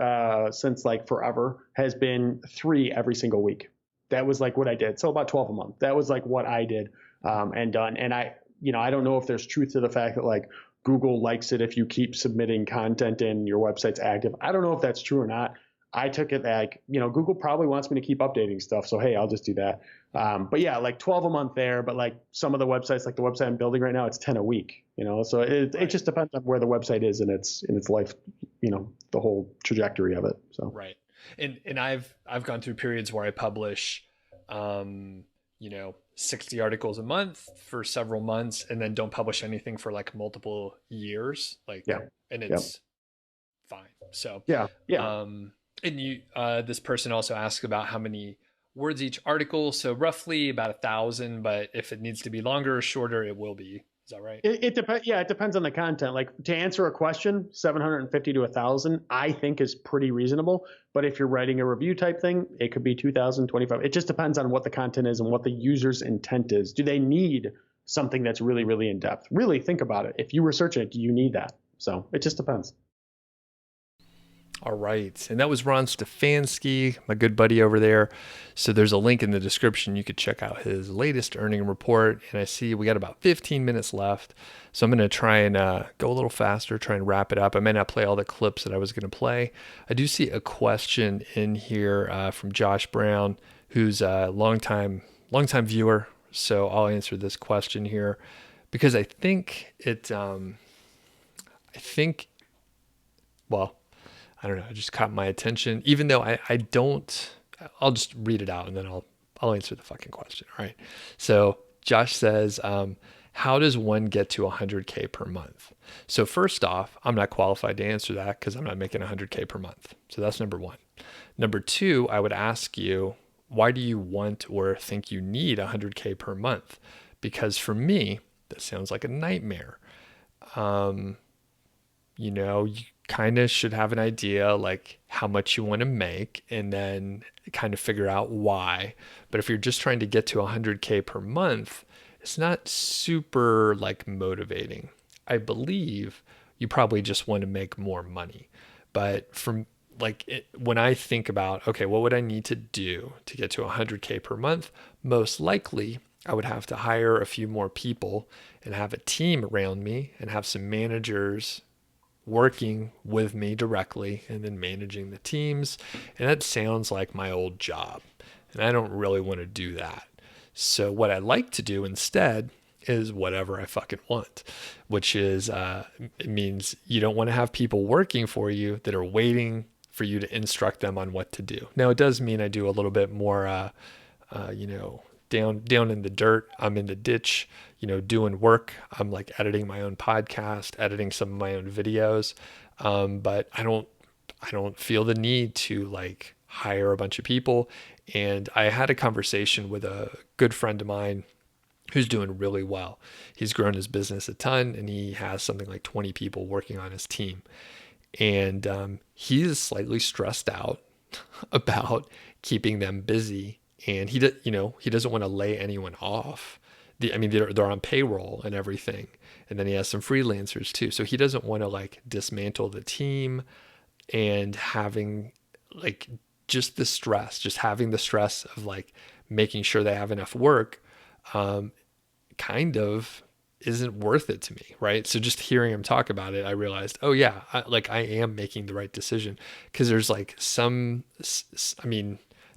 B: since like forever has been 3 every single week. That was like what I did. So about 12 a month. That was like what I did and done. And I don't know if there's truth to the fact that like Google likes it if you keep submitting content and your website's active. I don't know if that's true or not. I took it like, Google probably wants me to keep updating stuff. So, hey, I'll just do that. But yeah, like 12 a month there. But like some of the websites, like the website I'm building right now, it's 10 a week, So it just depends on where the website is in its life, the whole trajectory of it. So,
A: Right. And I've gone through periods where I publish 60 articles a month for several months and then don't publish anything for like multiple years. Like
B: yeah.
A: and
B: Yeah.
A: it's fine. So
B: Yeah. Yeah.
A: and you this person also asked about how many words each article. So roughly about 1,000, but if it needs to be longer or shorter, it will be. Is that right?
B: It depends. Yeah, it depends on the content. Like to answer a question, 750 to 1,000, I think is pretty reasonable. But if you're writing a review type thing, it could be 2,000, 25. It just depends on what the content is and what the user's intent is. Do they need something that's really, really in depth? Really think about it. If you research it, do you need that? So it just depends.
A: All right. And that was Ron Stefanski, my good buddy over there. So there's a link in the description. You could check out his latest earning report. And I see we got about 15 minutes left. So I'm going to try and go a little faster, try and wrap it up. I may not play all the clips that I was going to play. I do see a question in here from Josh Brown, who's a longtime viewer. So I'll answer this question here because I think well, I don't know, it just caught my attention, even though I don't, I'll just read it out and then I'll answer the fucking question. All right. So Josh says, how does one get to 100K per month? So first off, I'm not qualified to answer that because I'm not making 100K per month. So that's number one. Number two, I would ask you, why do you want or think you need 100K per month? Because for me, that sounds like a nightmare. You kind of should have an idea like how much you want to make and then kind of figure out why. But if you're just trying to get to 100K per month, it's not super like motivating. I believe you probably just want to make more money. But from when I think about, okay, what would I need to do to get to 100K per month? Most likely I would have to hire a few more people and have a team around me and have some managers working with me directly and then managing the teams. And that sounds like my old job. And I don't really want to do that. So what I like to do instead is whatever I fucking want, which is, it means you don't want to have people working for you that are waiting for you to instruct them on what to do. Now it does mean I do a little bit more, down in the dirt. I'm in the ditch, doing work. I'm like editing my own podcast, editing some of my own videos. But I don't feel the need to like hire a bunch of people. And I had a conversation with a good friend of mine who's doing really well. He's grown his business a ton and he has something like 20 people working on his team. And he is slightly stressed out about keeping them busy. And he doesn't want to lay anyone off. They're on payroll and everything. And then he has some freelancers too. So he doesn't want to like dismantle the team and having like just having the stress of like making sure they have enough work, kind of isn't worth it to me, right? So just hearing him talk about it, I realized, oh yeah, I am making the right decision, because there's like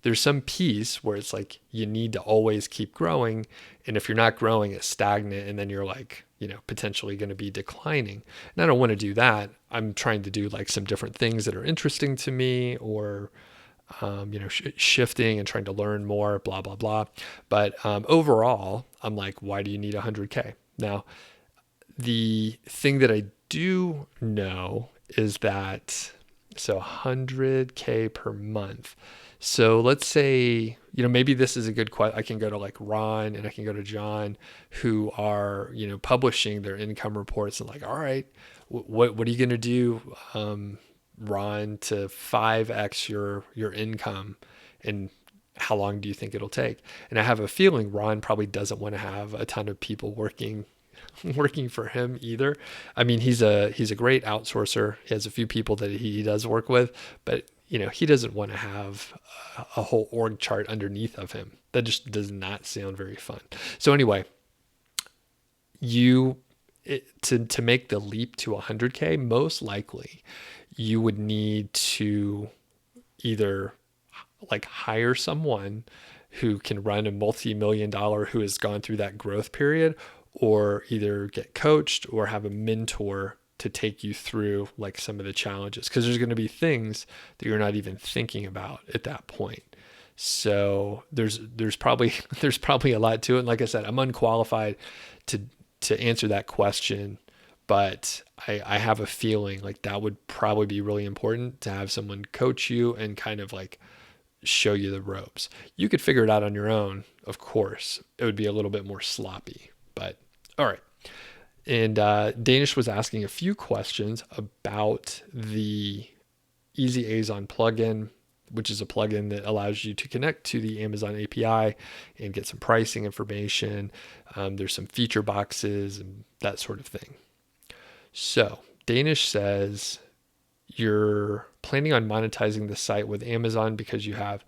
A: there's some piece where it's like you need to always keep growing, and if you're not growing, it's stagnant, and then you're like, potentially going to be declining. And I don't want to do that. I'm trying to do like some different things that are interesting to me, or shifting and trying to learn more, blah, blah, blah. But overall, I'm like, why do you need 100K? Now, the thing that I do know is that, so 100K per month. So let's say, maybe this is a good question. I can go to like Ron and I can go to John, who are, publishing their income reports, and like, all right, what are you going to do, Ron, to 5x your income, and how long do you think it'll take? And I have a feeling Ron probably doesn't want to have a ton of people working for him either. I mean, he's a great outsourcer. He has a few people that he does work with, but he doesn't want to have a whole org chart underneath of him. That just does not sound very fun. So anyway, to make the leap to 100K, most likely you would need to either like hire someone who can run a multi-million dollar, who has gone through that growth period, or either get coached or have a mentor to take you through like some of the challenges, because there's going to be things that you're not even thinking about at that point. So there's probably a lot to it. And like I said, I'm unqualified to answer that question, but I have a feeling like that would probably be really important, to have someone coach you and kind of like show you the ropes. You could figure it out on your own, of course. It would be a little bit more sloppy, but all right. And Danish was asking a few questions about the Easy Azon plugin, which is a plugin that allows you to connect to the Amazon API and get some pricing information. There's some feature boxes and that sort of thing. So Danish says, you're planning on monetizing the site with Amazon because you have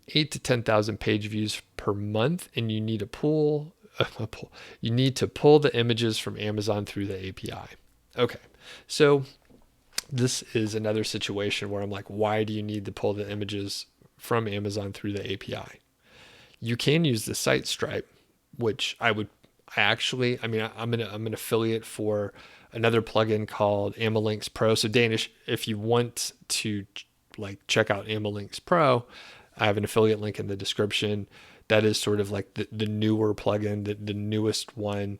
A: 8 to 10,000 page views per month, and you need to pull the images from Amazon through the API. Okay, so this is another situation where I'm like, why do you need to pull the images from Amazon through the API? You can use the site Stripe, which I'm an affiliate for another plugin called Amalinks Pro. So Danish, if you want to like check out Amalinks Pro, I have an affiliate link in the description. That is sort of like the newer plugin, the newest one.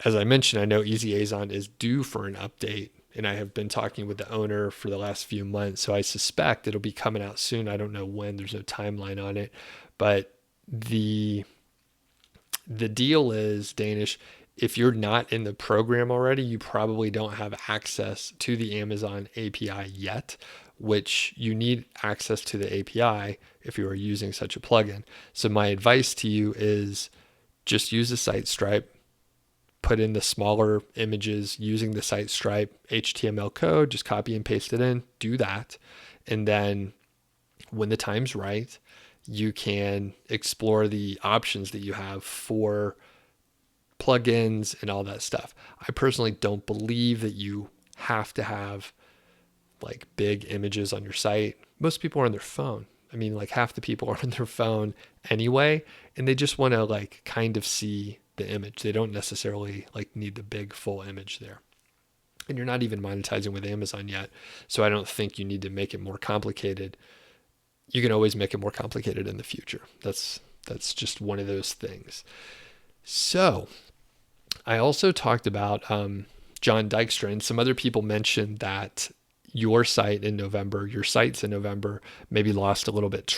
A: As I mentioned, I know Easy Azon is due for an update, and I have been talking with the owner for the last few months. So I suspect it'll be coming out soon. I don't know when, there's no timeline on it, but the deal is, Danish, if you're not in the program already, you probably don't have access to the Amazon API yet, which you need access to the API if you are using such a plugin. So my advice to you is just use the site Stripe, put in the smaller images using the site Stripe HTML code, just copy and paste it in, do that. And then when the time's right, you can explore the options that you have for plugins and all that stuff. I personally don't believe that you have to have like big images on your site. Most people are on their phone. I mean, like half the people are on their phone anyway, and they just want to like kind of see the image. They don't necessarily like need the big full image there. And you're not even monetizing with Amazon yet, so I don't think you need to make it more complicated. You can always make it more complicated in the future. That's just one of those things. So I also talked about John Dykstra, and some other people mentioned that your sites in November maybe lost a little bit of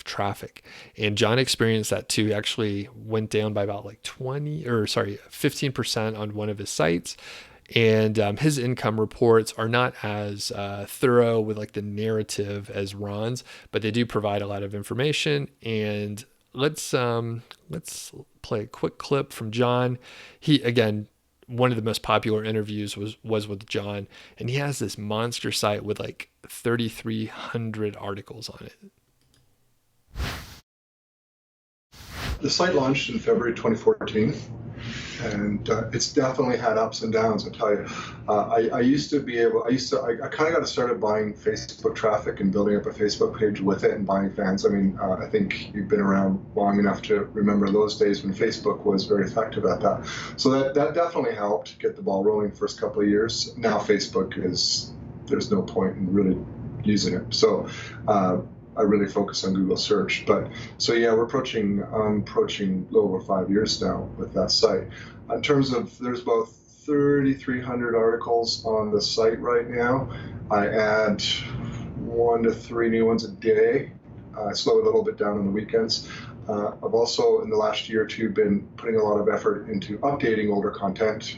A: traffic. And John experienced that too. He actually went down by about like 15% on one of his sites. And his income reports are not as thorough with like the narrative as Ron's, but they do provide a lot of information. And let's play a quick clip from John. He, again, one of the most popular interviews was with John, and he has this monster site with like 3,300 articles on it.
C: The site launched in February 2014. And it's definitely had ups and downs. I tell you, I used to be able. I kind of got started buying Facebook traffic and building up a Facebook page with it and buying fans. I mean, I think you've been around long enough to remember those days when Facebook was very effective at that. So that definitely helped get the ball rolling the first couple of years. Now Facebook is, there's no point in really using it. So I really focus on Google search. But so yeah, I'm approaching a little over 5 years now with that site. In terms of, there's about 3,300 articles on the site right now. I add 1 to 3 new ones a day. I slow it a little bit down on the weekends. I've also, in the last year or two, been putting a lot of effort into updating older content.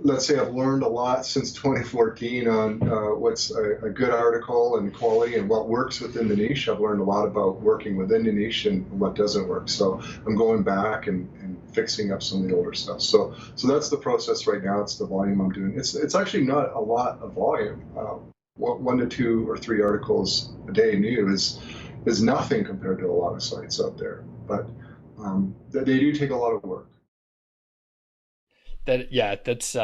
C: Let's say I've learned a lot since 2014 on what's a good article and quality and what works within the niche. I've learned a lot about working within the niche and what doesn't work. So I'm going back and fixing up some of the older stuff. So that's the process right now. It's the volume I'm doing. It's actually not a lot of volume. 1 to 2 or 3 articles a day new is nothing compared to a lot of sites out there. But they do take a lot of work.
A: That's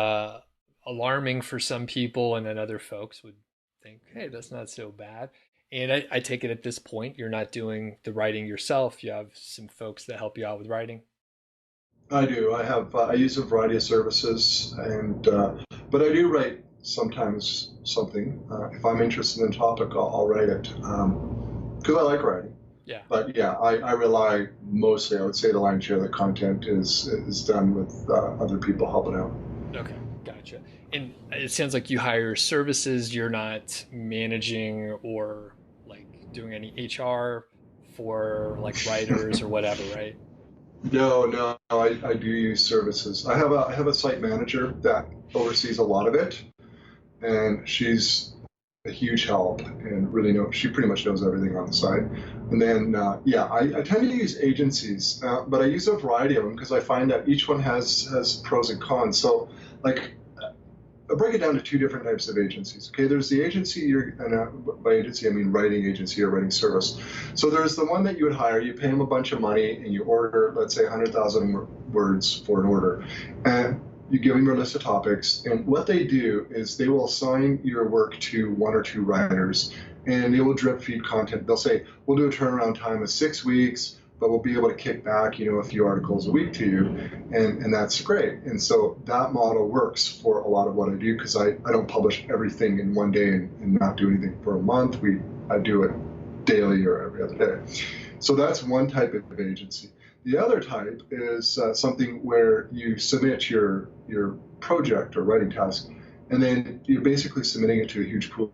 A: alarming for some people, and then other folks would think, hey, that's not so bad. And I take it at this point you're not doing the writing yourself. You have some folks that help you out with writing.
C: I do. I use a variety of services, and but I do write sometimes something. If I'm interested in a topic, I'll write it because I like writing.
A: Yeah.
C: But yeah, I rely mostly, I would say the lion's share of the content is done with other people helping out.
A: Okay, gotcha. And it sounds like you hire services. You're not managing or like doing any HR for like writers or whatever, right?
C: No, I do use services. I have a site manager that oversees a lot of it, and she's a huge help and really she pretty much knows everything on the site. And then, I tend to use agencies, but I use a variety of them because I find that each one has pros and cons. So like, I break it down to 2 different types of agencies. Okay, there's the agency, and by agency I mean writing agency or writing service. So there's the one that you would hire, you pay them a bunch of money and you order, let's say 100,000 words for an order. And you give them your list of topics, and what they do is they will assign your work to 1 or 2 writers, and they will drip feed content. They'll say, we'll do a turnaround time of 6 weeks, but we'll be able to kick back, a few articles a week to you, and that's great. And so that model works for a lot of what I do because I don't publish everything in one day and not do anything for a month. I do it daily or every other day. So that's one type of agency. The other type is something where you submit your project or writing task, and then you're basically submitting it to a huge pool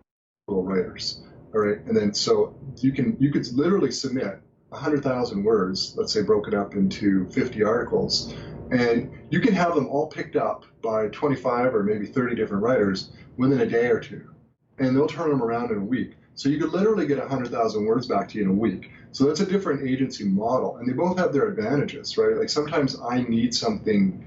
C: of writers. All right, and then so you could literally submit 100,000 words, let's say broken up into 50 articles, and you can have them all picked up by 25 or maybe 30 different writers within a day or 2, and they'll turn them around in a week. So you could literally get 100,000 words back to you in a week. So that's a different agency model, and they both have their advantages, right? Like sometimes I need something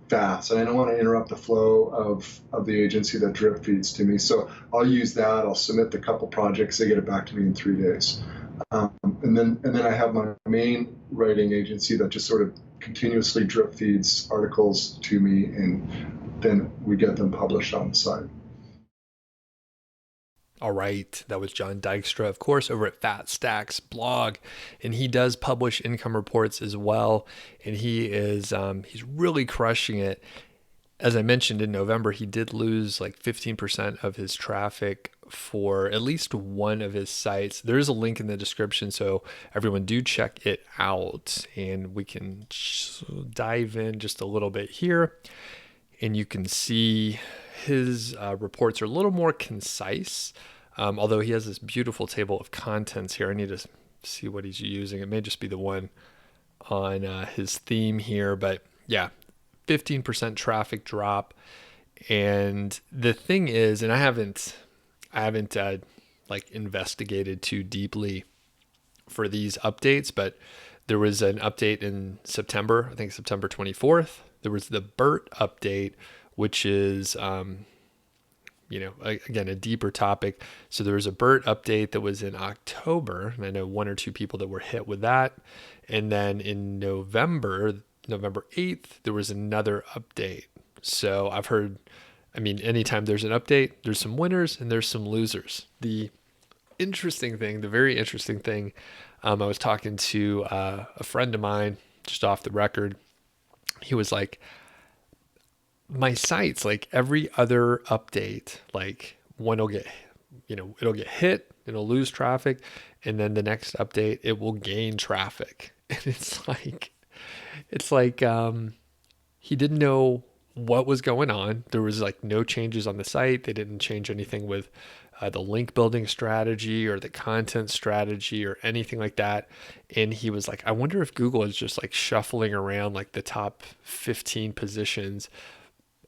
C: fast, and I don't want to interrupt the flow of the agency that drip feeds to me. So I'll use that. I'll submit the couple projects. They get it back to me in 3 days, and then I have my main writing agency that just sort of continuously drip feeds articles to me, and then we get them published on the site.
A: All right, that was John Dykstra, of course, over at Fat Stacks blog, and he does publish income reports as well, and he is he's really crushing it. As I mentioned, in November, he did lose like 15% of his traffic for at least one of his sites. There's a link in the description, so everyone do check it out, and we can dive in just a little bit here, and you can see his reports are a little more concise, although he has this beautiful table of contents here. I need to see what he's using. It may just be the one on his theme here, but yeah, 15% traffic drop. And the thing is, and I haven't like investigated too deeply for these updates, but there was an update in September, I think September 24th. There was the BERT update, which is again, a deeper topic. So there was a BERT update that was in October, and I know one or two people that were hit with that. And then in November 8th, there was another update. So I've heard, anytime there's an update, there's some winners and there's some losers. The very interesting thing, I was talking to a friend of mine just off the record. He was like, my sites, like every other update, like one will get, it'll get hit, it'll lose traffic, and then the next update, it will gain traffic. And it's like he didn't know what was going on. There was like no changes on the site. They didn't change anything with the link building strategy or the content strategy or anything like that. And he was like, I wonder if Google is just like shuffling around like the top 15 positions.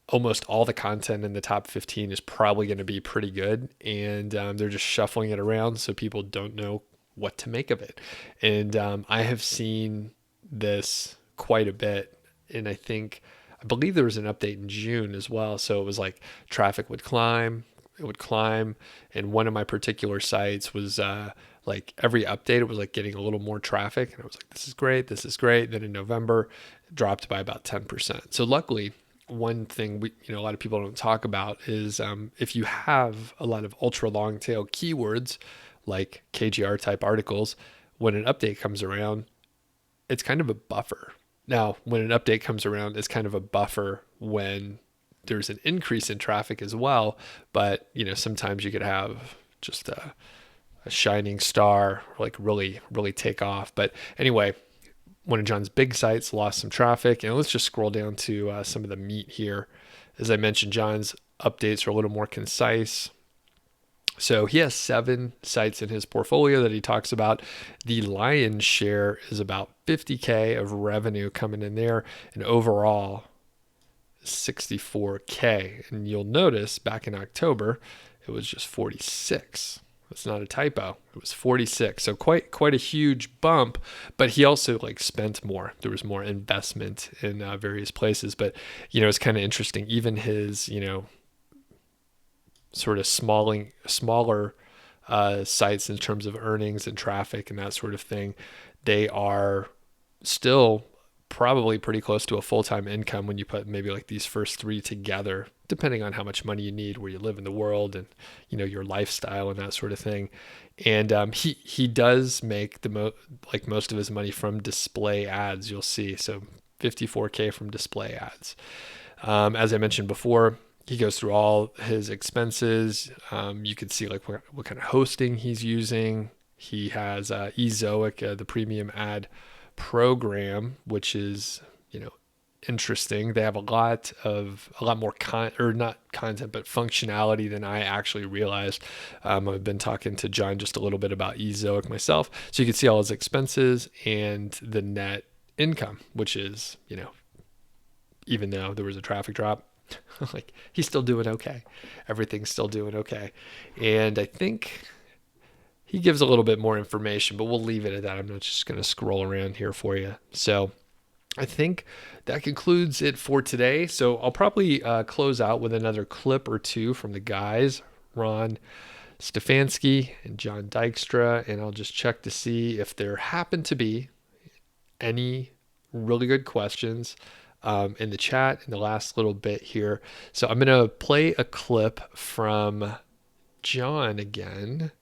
A: Almost all the content in the top 15 is probably going to be pretty good. And they're just shuffling it around so people don't know what to make of it. And I have seen this quite a bit. And I believe there was an update in June as well. So it was like traffic would climb, and one of my particular sites was like every update, it was like getting a little more traffic, and I was like, this is great. Then in November, it dropped by about 10%. So luckily, one thing a lot of people don't talk about is if you have a lot of ultra long tail keywords like KGR type articles, when an update comes around, it's kind of a buffer. Now, when an update comes around, it's kind of a buffer when there's an increase in traffic as well. But, sometimes you could have just a shining star, like really, really take off. But anyway, one of John's big sites lost some traffic. And let's just scroll down to some of the meat here. As I mentioned, John's updates are a little more concise. So he has 7 sites in his portfolio that he talks about. The lion's share is about 50K of revenue coming in there, and overall 64K. And you'll notice back in October, it was just 46. That's not a typo. It was 46. So quite a huge bump, but he also like spent more. There was more investment in various places, but it's kind of interesting. Even his, sort of smaller sites in terms of earnings and traffic and that sort of thing, they are still probably pretty close to a full-time income when you put maybe like these first 3 together, depending on how much money you need, where you live in the world, and your lifestyle and that sort of thing. And he does make most of his money from display ads. You'll see, so 54K from display ads. As I mentioned before, he goes through all his expenses. You can see like what kind of hosting he's using. He has Ezoic, the premium ad program, which is, interesting. They have a lot more not content, but functionality than I actually realized. I've been talking to John just a little bit about Ezoic myself. So you can see all his expenses and the net income, which is, even though there was a traffic drop, like he's still doing okay. Everything's still doing okay. And I think he gives a little bit more information, but we'll leave it at that. I'm not just going to scroll around here for you. So I think that concludes it for today. So I'll probably close out with another clip or two from the guys, Ron Stefanski and John Dykstra, and I'll just check to see if there happen to be any really good questions in the chat in the last little bit here. So I'm going to play a clip from John again.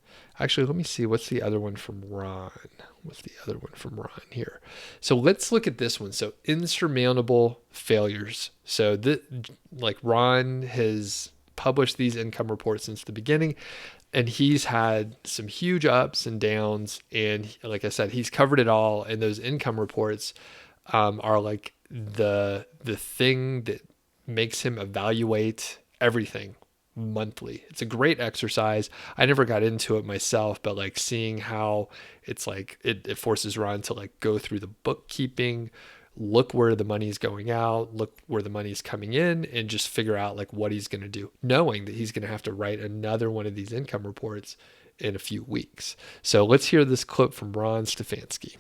A: Actually, let me see. What's the other one from Ron? Here? So let's look at this one. So insurmountable failures. So like Ron has published these income reports since the beginning, and he's had some huge ups and downs. And like I said, he's covered it all. And those income reports are like the thing that makes him evaluate everything monthly. It's a great exercise. I never got into it myself, but like seeing how it's like it forces Ron to like go through the bookkeeping, look where the money's going out, look where the money's coming in, and just figure out like what he's going to do, knowing that he's going to have to write another one of these income reports in a few weeks. So let's hear this clip from Ron Stefanski.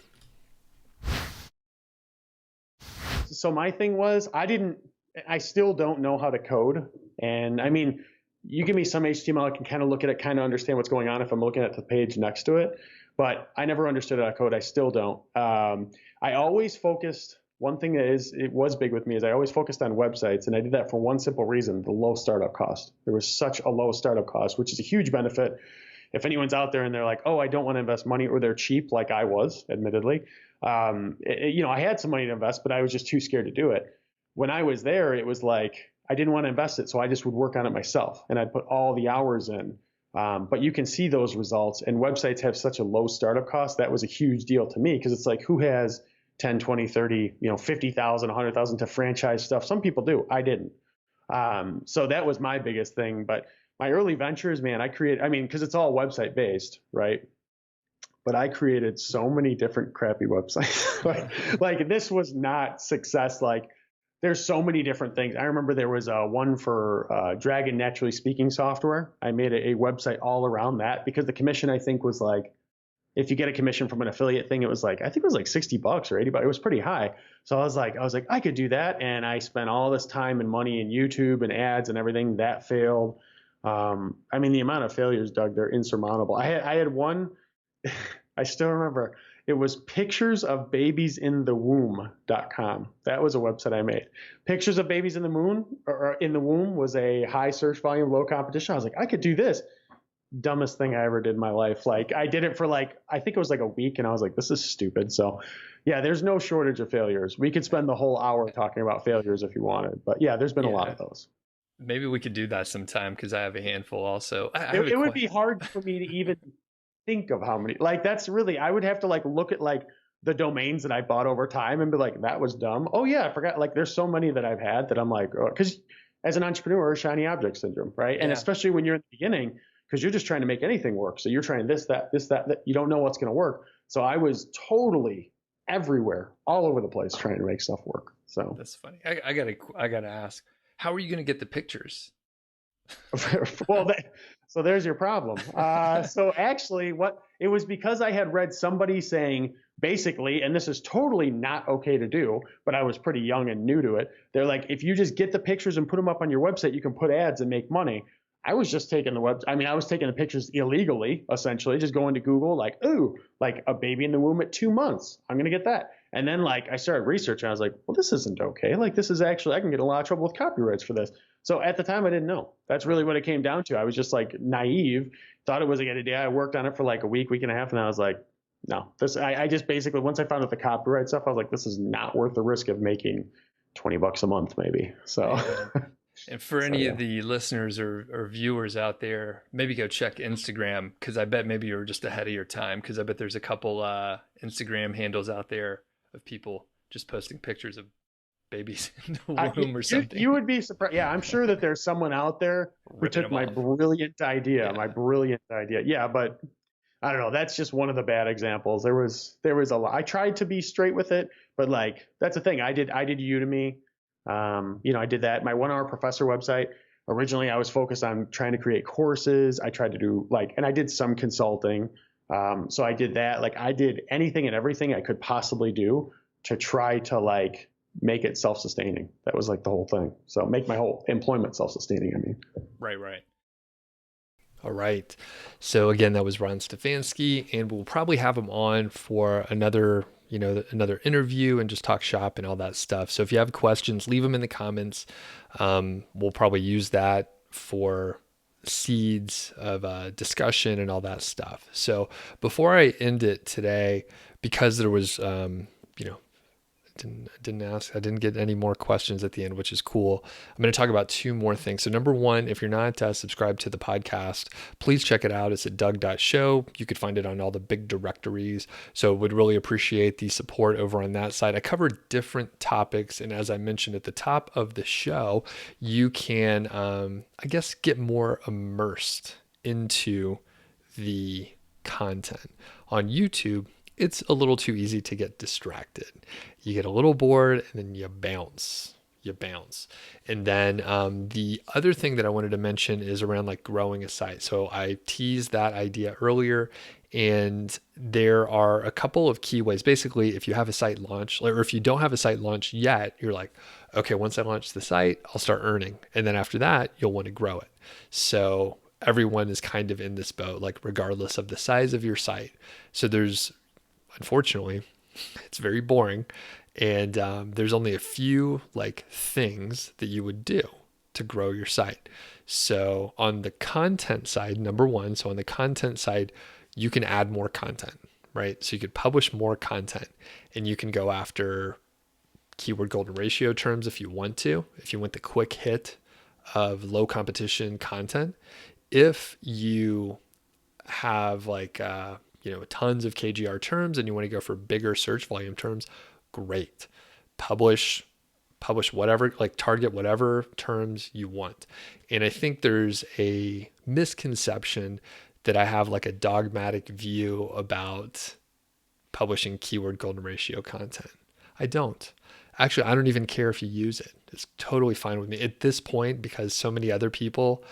B: So my thing was, I still don't know how to code. And I mean, you give me some HTML, I can kind of look at it, kind of understand what's going on if I'm looking at the page next to it. But I never understood how to code. I still don't. I always focused. One thing it was big with me is I always focused on websites, and I did that for one simple reason: the low startup cost. There was such a low startup cost, which is a huge benefit. If anyone's out there and they're like, "Oh, I don't want to invest money," or they're cheap, like I was, admittedly, I had some money to invest, but I was just too scared to do it. When I was there, it was like I didn't want to invest it, so I just would work on it myself, and I'd put all the hours in. But you can see those results, and websites have such a low startup cost. That was a huge deal to me, because it's like, who has 10, 20, 30, 50,000, 100,000 to franchise stuff? Some people do. I didn't. So that was my biggest thing. But my early ventures, man, because it's all website based, right? But I created so many different crappy websites. like this was not success. Like, there's so many different things. I remember there was one for Dragon Naturally Speaking software. I made a website all around that, because the commission, I think, was like, if you get a commission from an affiliate thing, it was like, I think it was like $60 or $80. It was pretty high. So I was like, I could do that. And I spent all this time and money in YouTube and ads and everything. That failed. The amount of failures, Doug, they're insurmountable. I had one, I still remember, it was picturesofbabiesinthewomb.com. That was a website I made. Pictures of babies in the womb was a high search volume, low competition. I was like, I could do this. Dumbest thing I ever did in my life. Like, I did it for I think it was like a week, and I was like, this is stupid. So yeah, there's no shortage of failures. We could spend the whole hour talking about failures if you wanted, but yeah, there's been a lot of those.
A: Maybe we could do that sometime, because I have a handful also.
B: It would be hard for me to even think of how many. That's really, I would have to look at the domains that I bought over time and be like, that was dumb. Oh yeah, I forgot. There's so many that I've had that I'm like, because as an entrepreneur, shiny object syndrome, right? And especially when you're in the beginning, because you're just trying to make anything work. So you're trying this, that, you don't know what's going to work. So I was totally everywhere, all over the place, trying to make stuff work. So
A: that's funny. I gotta ask, how are you going to get the pictures?
B: Well, so there's your problem. So actually, it was because I had read somebody saying, basically, and this is totally not okay to do, but I was pretty young and new to it. They're like, if you just get the pictures and put them up on your website, you can put ads and make money. I was just taking I was taking the pictures illegally, essentially, just going to Google, a baby in the womb at 2 months. I'm going to get that. And then I started researching. I was like, well, this isn't okay. This is actually, I can get a lot of trouble with copyrights for this. So at the time, I didn't know. That's really what it came down to. I was just naive, thought it was a good idea. I worked on it for a week and a half, and I was like, no, I just basically, once I found out the copyright stuff, I was like, this is not worth the risk of making $20 a month, maybe. So.
A: And for any of the listeners or viewers out there, maybe go check Instagram, because I bet maybe you're just ahead of your time, because I bet there's a couple Instagram handles out there of people just posting pictures of babies in the womb or something.
B: You would be surprised. Yeah, I'm sure that there's someone out there who took my brilliant idea. Yeah, but I don't know. That's just one of the bad examples. There was a lot. I tried to be straight with it, but that's the thing. I did Udemy. I did that. My 1 Hour Professor website. Originally, I was focused on trying to create courses. I tried to do and I did some consulting. So I did that. I did anything and everything I could possibly do to try to make it self-sustaining. That was the whole thing. So make my whole employment self-sustaining.
A: Right. All right. So again, that was Ron Stefanski, and we'll probably have him on for another interview and just talk shop and all that stuff. So if you have questions, leave them in the comments. We'll probably use that for seeds of discussion and all that stuff. So before I end it today, because there was, I didn't get any more questions at the end, which is cool. I'm going to talk about 2 more things. So number 1, if you're not subscribed to the podcast, please check it out. It's at Doug.Show. You could find it on all the big directories. So would really appreciate the support over on that side. I cover different topics. And as I mentioned at the top of the show, you can, get more immersed into the content. On YouTube, it's a little too easy to get distracted. You get a little bored and then you bounce. And then the other thing that I wanted to mention is around growing a site. So I teased that idea earlier, And there are a couple of key ways. Basically, if you have a site launch, or if you don't have a site launch yet, you're like, okay, once I launch the site, I'll start earning. And then after that, you'll want to grow it. So everyone is kind of in this boat, like regardless of the size of your site. So there's, unfortunately, it's very boring. And there's only a few like things that you would do to grow your site. So on the content side, number one, so on the content side, you can add more content, right? So you could publish more content, and you can go after keyword golden ratio terms if you want to, if you want the quick hit of low competition content. If you have like, tons of KGR terms and you want to go for bigger search volume terms, great. Publish whatever, like target whatever terms you want. And I think there's a misconception that I have like a dogmatic view about publishing keyword golden ratio content. I don't. Actually, I don't even care if you use it. It's totally fine with me at this point, because so many other people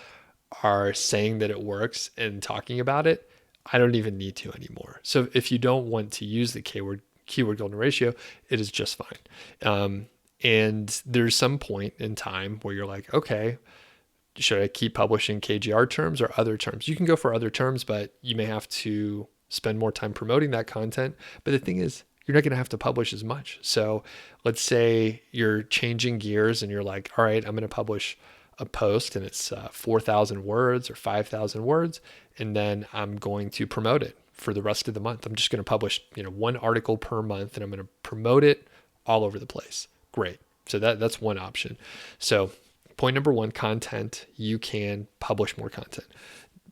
A: are saying that it works and talking about it. I don't even need to anymore. So if you don't want to use the keyword golden ratio, it is just fine. And there's some point in time where you're like, okay, should I keep publishing KGR terms or other terms? You can go for other terms, but you may have to spend more time promoting that content. But the thing is, you're not going to have to publish as much. So let's say you're changing gears and you're like, all right, I'm going to publish a post and it's 4,000 words or 5,000 words. And then I'm going to promote it for the rest of the month. I'm just going to publish, one article per month, and I'm going to promote it all over the place. Great. So that's one option. So point number one, content, you can publish more content.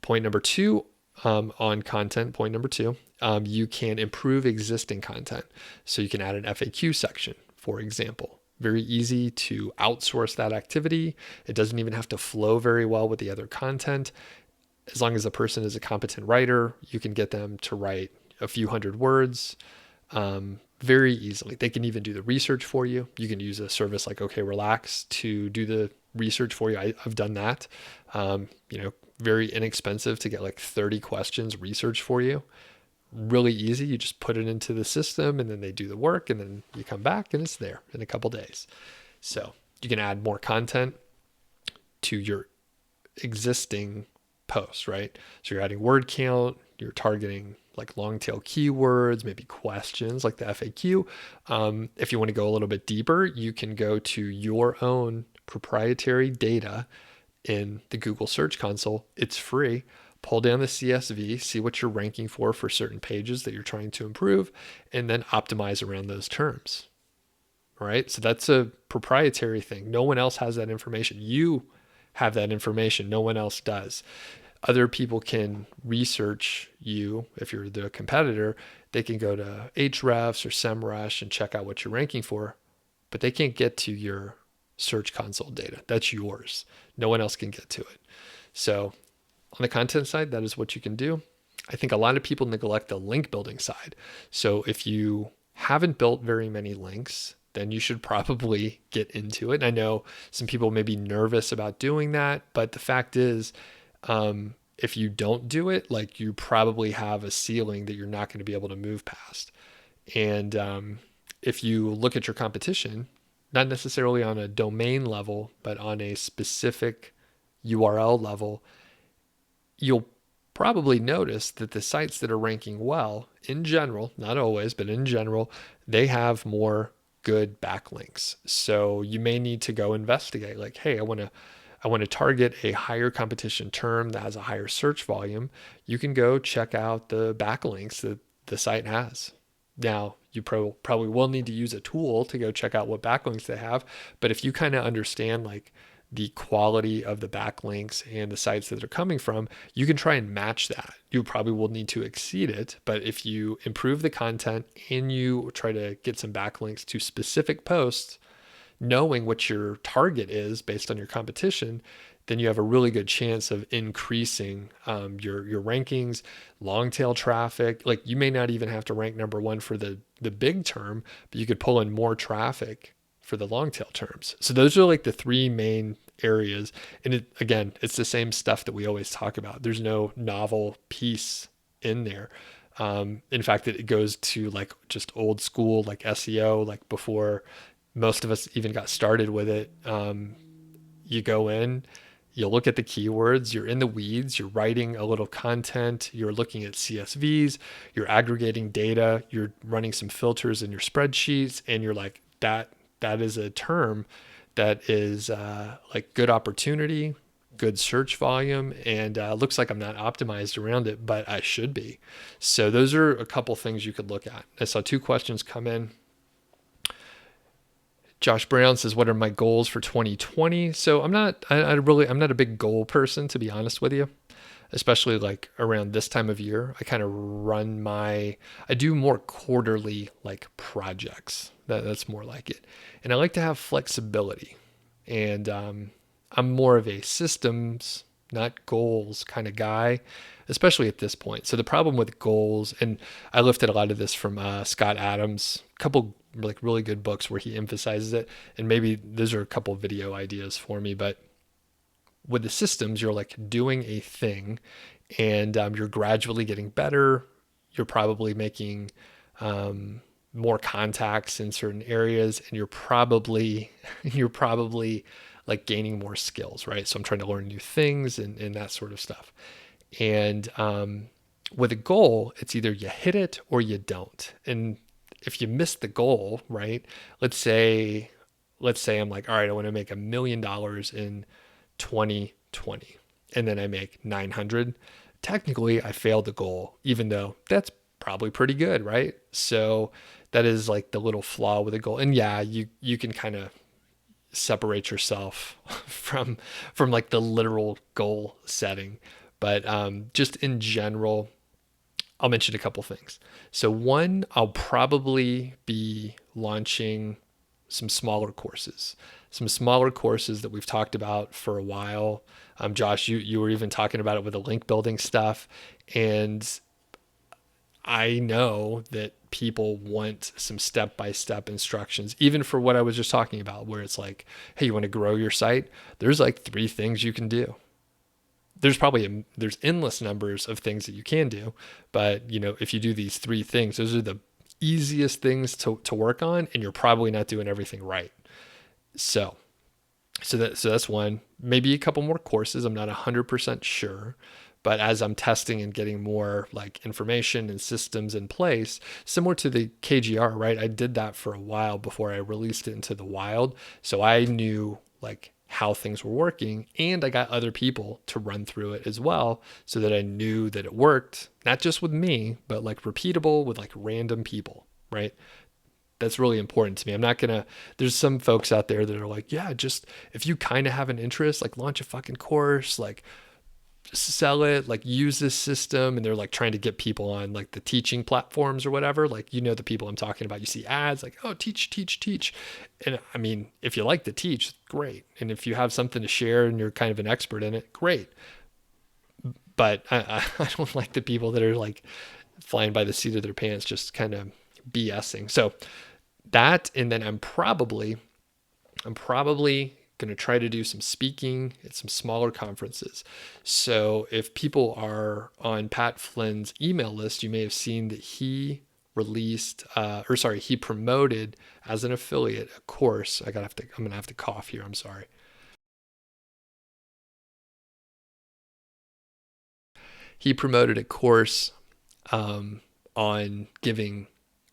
A: Point number two, on content, point number two, you can improve existing content. So you can add an FAQ section, for example. Very easy to outsource that activity. It doesn't even have to flow very well with the other content. As long as the person is a competent writer, you can get them to write a few hundred words very easily. They can even do the research for you. You can use a service like OK Relax to do the research for you. I've done that. Very inexpensive to get like 30 questions researched for you. Really easy. You just put it into the system and then they do the work, and then you come back and it's there in a couple days. So you can add more content to your existing posts, right? So you're adding word count, you're targeting like long tail keywords, maybe questions like the FAQ. If you want to go a little bit deeper, you can go to your own proprietary data in the Google Search Console. It's free. Pull down the CSV, see what you're ranking for certain pages that you're trying to improve, and then optimize around those terms. All right. So that's a proprietary thing. No one else has that information. You have that information. No one else does. Other people can research you. If you're the competitor, they can go to Ahrefs or SEMrush and check out what you're ranking for, but they can't get to your Search Console data. That's yours. No one else can get to it. So on the content side, that is what you can do. I think a lot of people neglect the link building side. So if you haven't built very many links, then you should probably get into it. And I know some people may be nervous about doing that, but the fact is, if you don't do it, like you probably have a ceiling that you're not going to be able to move past. And if you look at your competition, not necessarily on a domain level, but on a specific URL level, you'll probably notice that the sites that are ranking well, in general, not always, but in general, they have more good backlinks. So you may need to go investigate, like, hey, I want to target a higher competition term that has a higher search volume. You can go check out the backlinks that the site has. Now, you probably will need to use a tool to go check out what backlinks they have. But if you kind of understand like the quality of the backlinks and the sites that they're coming from, you can try and match that. You probably will need to exceed it. But if you improve the content and you try to get some backlinks to specific posts, knowing what your target is based on your competition, then you have a really good chance of increasing your rankings, long tail traffic. Like you may not even have to rank number one for the big term, but you could pull in more traffic for the long tail terms. So those are like the three main areas. And again, it's the same stuff that we always talk about. There's no novel piece in there. In fact, it goes to like just old school, like SEO, like before most of us even got started with it. You go in, you look at the keywords, you're in the weeds, you're writing a little content, you're looking at CSVs, you're aggregating data, you're running some filters in your spreadsheets, and you're like, that is a term that is like good opportunity, good search volume, and looks like I'm not optimized around it, but I should be. So those are a couple things you could look at. I saw 2 questions come in. Josh Brown says, "What are my goals for 2020?" So I'm not a big goal person, to be honest with you, especially like around this time of year. I kind of I do more quarterly like projects. That's more like it. And I like to have flexibility. And I'm more of a systems, not goals kind of guy, especially at this point. So the problem with goals, and I lifted a lot of this from Scott Adams, a couple like really good books where he emphasizes it, and maybe those are a couple video ideas for me. But with the systems, you're like doing a thing, and you're gradually getting better. You're probably making more contacts in certain areas, and you're probably like gaining more skills, right? So I'm trying to learn new things and that sort of stuff. And with a goal, it's either you hit it or you don't. And if you miss the goal, right? Let's say I'm like, all right, I want to make $1 million in 2020, and then I make 900. Technically, I failed the goal, even though that's probably pretty good, right? So that is like the little flaw with a goal. And yeah, you can kind of separate yourself from like the literal goal setting, but just in general, I'll mention a couple things. So one, I'll probably be launching some smaller courses that we've talked about for a while. Josh, you were even talking about it with the link building stuff. And I know that people want some step-by-step instructions, even for what I was just talking about, where it's like, hey, you want to grow your site? There's like 3 things you can do. There's endless numbers of things that you can do, but if you do these 3 things, those are the easiest things to work on, and you're probably not doing everything right. So that's one. Maybe a couple more courses. I'm not 100% sure, but as I'm testing and getting more like information and systems in place, similar to the KGR, right? I did that for a while before I released it into the wild, so I knew like how things were working, and I got other people to run through it as well, so that I knew that it worked, not just with me, but like repeatable with like random people, right? That's really important to me. There's some folks out there that are like, yeah, just if you kind of have an interest, like launch a fucking course, like sell it, like use this system. And they're like trying to get people on like the teaching platforms or whatever. Like, the people I'm talking about, you see ads like, oh, teach. And I mean, if you like to teach, great. And if you have something to share and you're kind of an expert in it, great. But I don't like the people that are like flying by the seat of their pants, just kind of BSing. So that, and then I'm probably going to try to do some speaking at some smaller conferences. So if people are on Pat Flynn's email list, you may have seen that he he promoted as an affiliate a course. I'm going to have to cough here. I'm sorry. He promoted a course on giving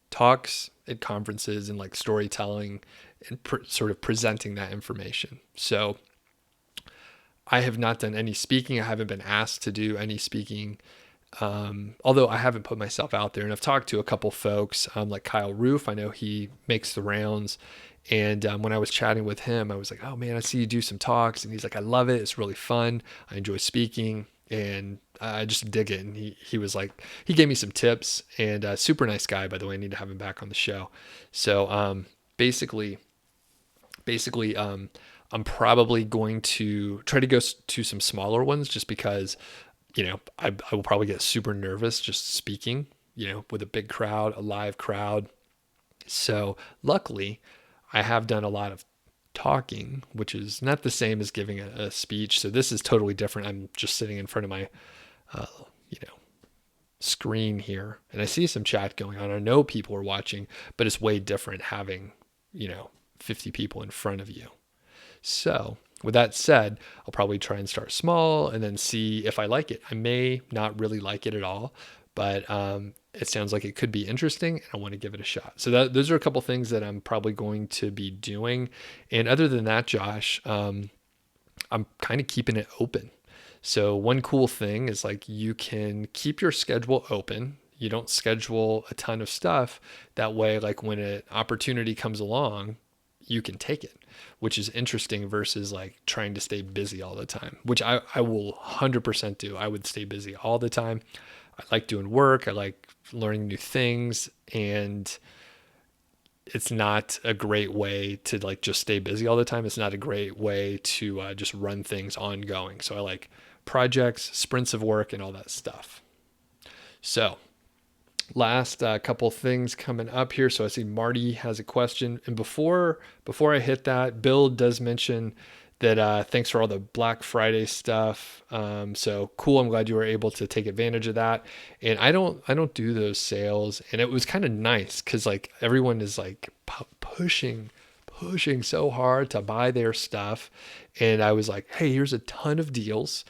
A: talks at conferences and like storytelling and sort of presenting that information. So I have not done any speaking. I haven't been asked to do any speaking, although I haven't put myself out there. And I've talked to a couple folks like Kyle Roof. I know he makes the rounds. And when I was chatting with him, I was like, oh man, I see you do some talks. And he's like, I love it. It's really fun. I enjoy speaking. And I just dig it. And he was like, he gave me some tips, and super nice guy, by the way. I need to have him back on the show. So basically, I'm probably going to try to go to some smaller ones, just because, I will probably get super nervous just speaking, with a big crowd, a live crowd. So luckily, I have done a lot of talking, which is not the same as giving a speech. So this is totally different. I'm just sitting in front of my, screen here, and I see some chat going on. I know people are watching, but it's way different having, 50 people in front of you. So with that said, I'll probably try and start small and then see if I like it. I may not really like it at all, but it sounds like it could be interesting and I want to give it a shot. So those are a couple things that I'm probably going to be doing. And other than that, Josh, I'm kind of keeping it open. So one cool thing is like you can keep your schedule open. You don't schedule a ton of stuff. That way, like when an opportunity comes along, you can take it, which is interesting versus like trying to stay busy all the time, which I will 100% do. I would stay busy all the time. I like doing work. I like learning new things, and it's not a great way to like just stay busy all the time. It's not a great way to just run things ongoing. So I like projects, sprints of work, and all that stuff. So last couple things coming up here. So I see Marty has a question. And before I hit that, Bill does mention that thanks for all the Black Friday stuff. So cool. I'm glad you were able to take advantage of that. And I don't do those sales. And it was kind of nice because like everyone is like pushing so hard to buy their stuff. And I was like, hey, here's a ton of deals.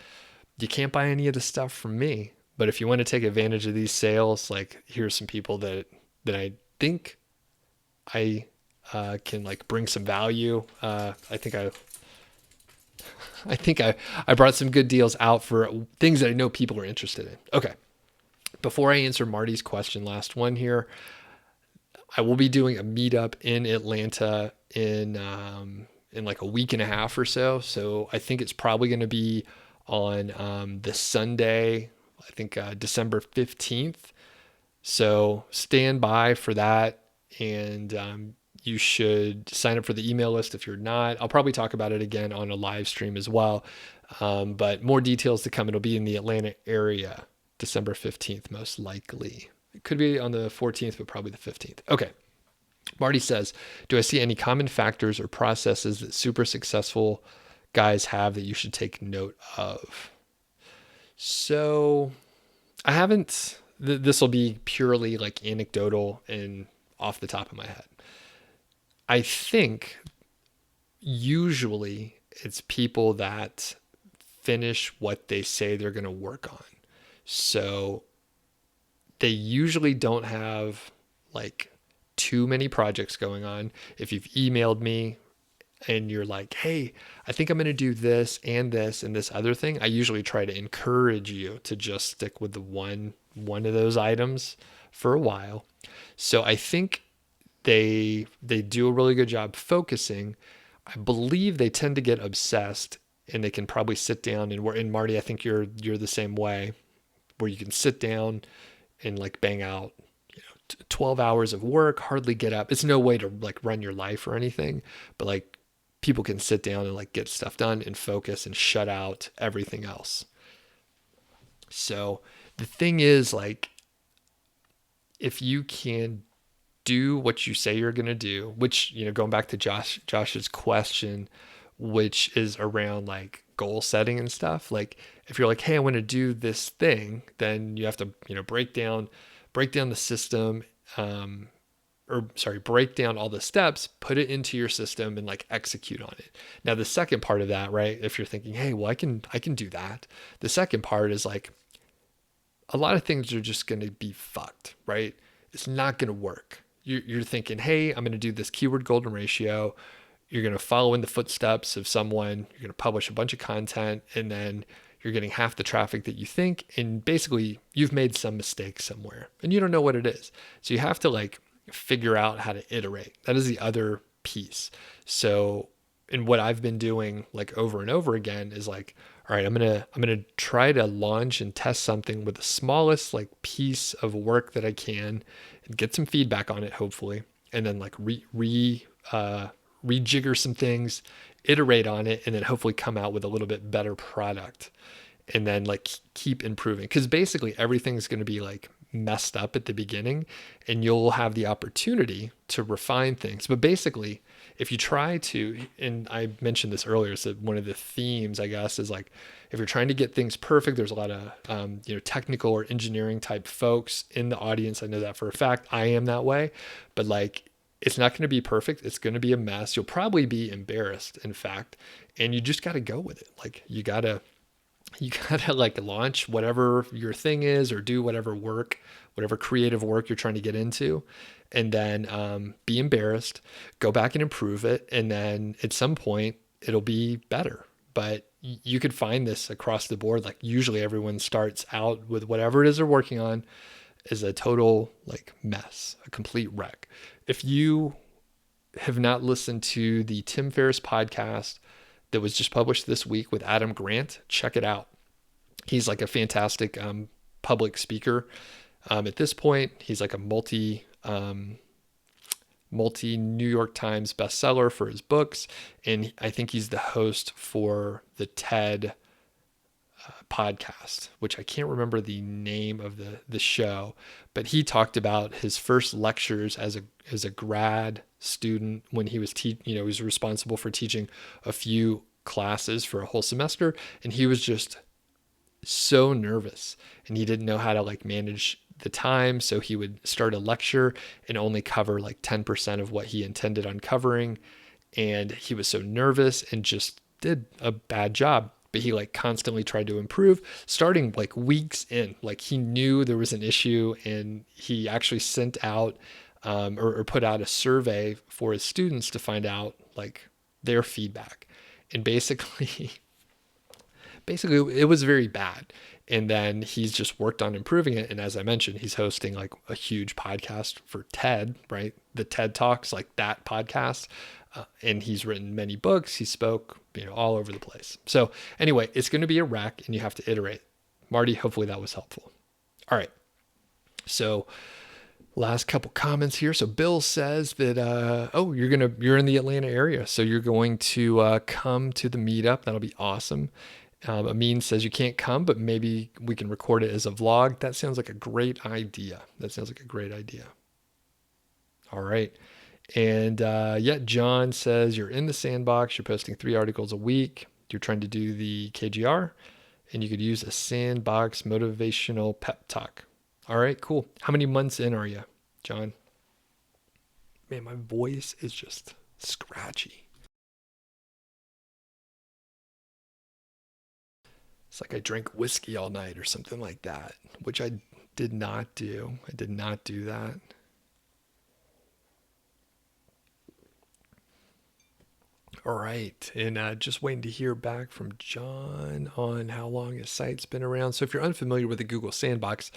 A: You can't buy any of the stuff from me. But if you want to take advantage of these sales, like here's some people that I think I can like bring some value. I think I brought some good deals out for things that I know people are interested in. Okay. Before I answer Marty's question, last one here, I will be doing a meetup in Atlanta in like a week and a half or so. So I think it's probably going to be on the Sunday, I think December 15th. So stand by for that. And you should sign up for the email list if you're not. I'll probably talk about it again on a live stream as well. But more details to come. It'll be in the Atlanta area, December 15th, most likely. It could be on the 14th, but probably the 15th. Okay. Marty says, do I see any common factors or processes that super successful guys have that you should take note of? So I haven't, this will be purely like anecdotal and off the top of my head. I think usually it's people that finish what they say they're going to work on. So they usually don't have like too many projects going on. If you've emailed me and you're like, hey, I think I'm going to do this and this other thing, I usually try to encourage you to just stick with the one of those items for a while. So I think they do a really good job focusing. I believe they tend to get obsessed, and they can probably sit down and Marty, I think you're the same way, where you can sit down and like bang out 12 hours of work, hardly get up. It's no way to like run your life or anything, but like people can sit down and like get stuff done and focus and shut out everything else. So the thing is, like, if you can do what you say you're going to do, which, going back to Josh's question, which is around like goal setting and stuff. Like if you're like, hey, I want to do this thing, then you have to, break down the system, break down all the steps, put it into your system and like execute on it. Now, the second part of that, right? If you're thinking, hey, well, I can do that. The second part is like, a lot of things are just going to be fucked, right? It's not going to work. You're thinking, hey, I'm going to do this keyword golden ratio. You're going to follow in the footsteps of someone. You're going to publish a bunch of content, and then you're getting half the traffic that you think. And basically, you've made some mistake somewhere, and you don't know what it is. So you have to like figure out how to iterate. That is the other piece. So, and what I've been doing like over and over again is like, all right, I'm gonna try to launch and test something with the smallest like piece of work that I can, and get some feedback on it, hopefully, and then like rejigger some things, iterate on it, and then hopefully come out with a little bit better product, and then like keep improving. Because basically everything's going to be like messed up at the beginning, and you'll have the opportunity to refine things. But basically, if you try to, and I mentioned this earlier, so one of the themes, I guess, is like, if you're trying to get things perfect, there's a lot of, technical or engineering type folks in the audience. I know that for a fact. I am that way, but like, it's not going to be perfect. It's going to be a mess. You'll probably be embarrassed, in fact, and you just got to go with it. Like you gotta like launch whatever your thing is, or do whatever creative work you're trying to get into, and then be embarrassed, go back and improve it, and then at some point it'll be better. But you could find this across the board. Like usually everyone starts out with whatever it is they're working on is a total like mess, a complete wreck. If you have not listened to the Tim Ferriss podcast that was just published this week with Adam Grant, check it out. He's like a fantastic public speaker. At this point, he's like a multi New York Times bestseller for his books, and I think he's the host for the TED podcast, which I can't remember the name of the show, but he talked about his first lectures as a grad student when he was he was responsible for teaching a few classes for a whole semester, and he was just so nervous, and he didn't know how to like manage the time, so he would start a lecture and only cover like 10% of what he intended on covering, and he was so nervous and just did a bad job. But he like constantly tried to improve, starting like weeks in. Like he knew there was an issue, and he actually sent out or put out a survey for his students to find out like their feedback. And basically it was very bad. And then he's just worked on improving it. And as I mentioned, he's hosting like a huge podcast for TED, right? The TED Talks, like that podcast. And he's written many books. He spoke, all over the place. So anyway, it's going to be a wreck, and you have to iterate. Marty, hopefully that was helpful. All right. So last couple comments here. So Bill says that, you're in the Atlanta area, so you're going to come to the meetup. That'll be awesome. Amin says you can't come, but maybe we can record it as a vlog. That sounds like a great idea. All right. And John says you're in the sandbox. You're posting 3 articles a week. You're trying to do the KGR, and you could use a sandbox motivational pep talk. All right, cool. How many months in are you, John? Man, my voice is just scratchy. It's like I drank whiskey all night or something like that, which I did not do. I did not do that. All right. And just waiting to hear back from John on how long his site's been around. So if you're unfamiliar with the Google Sandbox,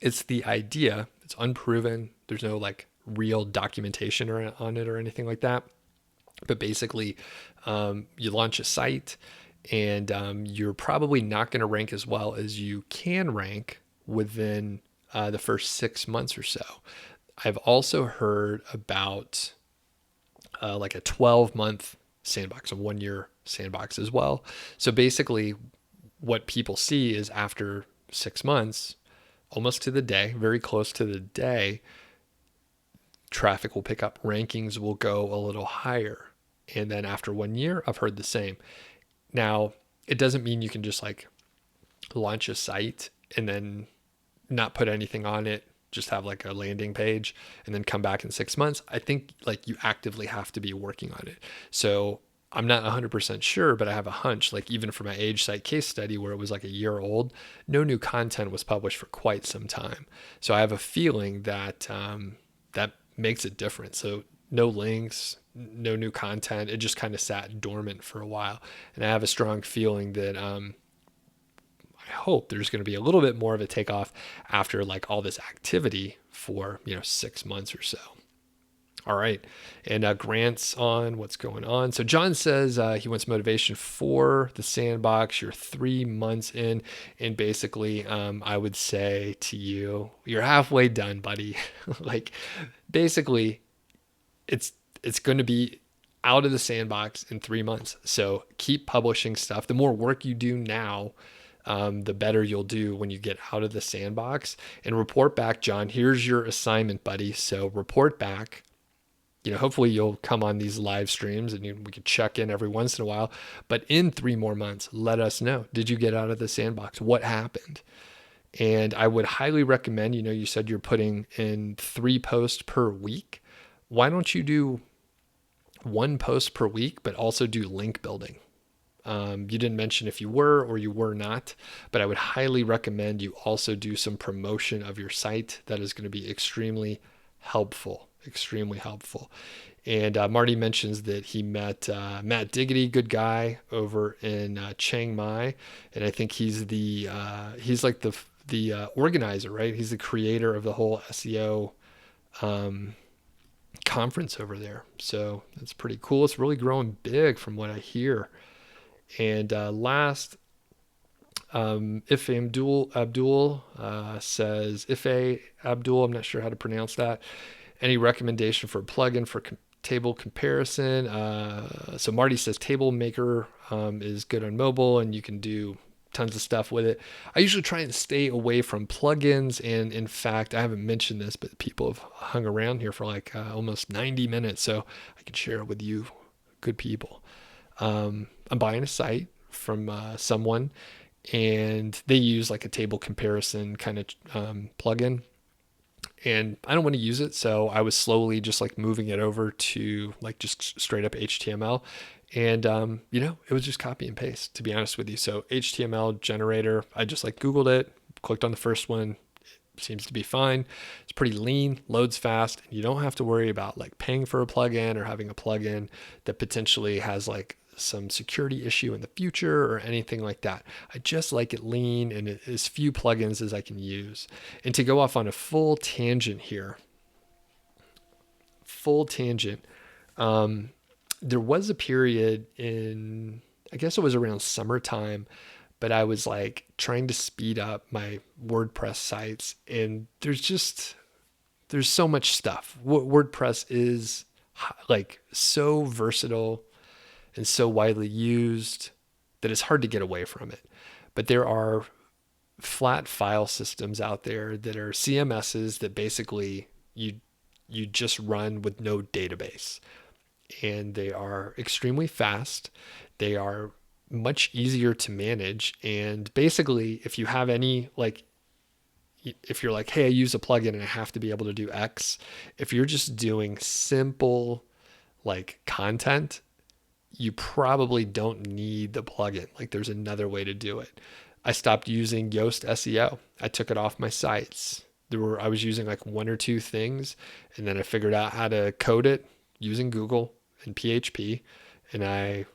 A: it's the idea. It's unproven. There's no like real documentation on it or anything like that. But basically, you launch a site, and you're probably not going to rank as well as you can rank within the first 6 months or so. I've also heard about like a 12-month sandbox, a 1-year sandbox as well. So basically what people see is after 6 months, almost to the day, very close to the day, traffic will pick up, rankings will go a little higher. And then after 1 year, I've heard the same. Now, it doesn't mean you can just like launch a site and then not put anything on it, just have like a landing page and then come back in 6 months. I think like you actively have to be working on it. So I'm not 100% sure, but I have a hunch, like even for my age site case study where it was like a year old, no new content was published for quite some time. So I have a feeling that that makes it different. So no links, no new content. It just kind of sat dormant for a while. And I have a strong feeling that I hope there's going to be a little bit more of a takeoff after like all this activity for 6 months or so. All right. And Grant's on what's going on. So John says he wants motivation for the sandbox. You're 3 months in, and basically I would say to you, you're halfway done, buddy. Like basically it's going to be out of the sandbox in 3 months. So keep publishing stuff. The more work you do now, the better you'll do when you get out of the sandbox. And report back, John. Here's your assignment, buddy. So report back. Hopefully you'll come on these live streams and we could check in every once in a while. But in 3 more months, let us know. Did you get out of the sandbox? What happened? And I would highly recommend, you said you're putting in 3 posts per week. Why don't you do 1 post per week, but also do link building? You didn't mention if you were or you were not, but I would highly recommend you also do some promotion of your site. That is going to be extremely helpful. And Marty mentions that he met Matt Diggity, good guy, over in Chiang Mai, and I think he's like the organizer, right? He's the creator of the whole SEO conference over there. So that's pretty cool. It's really growing big from what I hear. And last, Ife Abdul says, Ife Abdul, I'm not sure how to pronounce that. Any recommendation for a plugin for table comparison? So Marty says Table Maker is good on mobile and you can do tons of stuff with it. I usually try and stay away from plugins. And in fact, I haven't mentioned this, but people have hung around here for like almost 90 minutes. So I can share it with you, good people. I'm buying a site from someone and they use like a table comparison kind of plugin. And I don't want to use it. So I was slowly just like moving it over to like just straight up HTML. And, it was just copy and paste, to be honest with you. So HTML generator, I just like Googled it, clicked on the first one. It seems to be fine. It's pretty lean, loads fast. And you don't have to worry about like paying for a plugin or having a plugin that potentially has like some security issue in the future or anything like that. I just like it lean and as few plugins as I can use. And to go off on a full tangent here, there was a period in, I guess it was around summertime, but I was like trying to speed up my WordPress sites and there's so much stuff. WordPress is like so versatile and so widely used that it's hard to get away from it. But there are flat file systems out there that are CMSs that basically you just run with no database. And they are extremely fast. They are much easier to manage. And basically, if you have any, like, if you're like, hey, I use a plugin and I have to be able to do X, if you're just doing simple like content, you probably don't need the plugin. Like there's another way to do it. I stopped using Yoast SEO. I took it off my sites. I was using like 1 or 2 things and then I figured out how to code it using Google and PHP. And I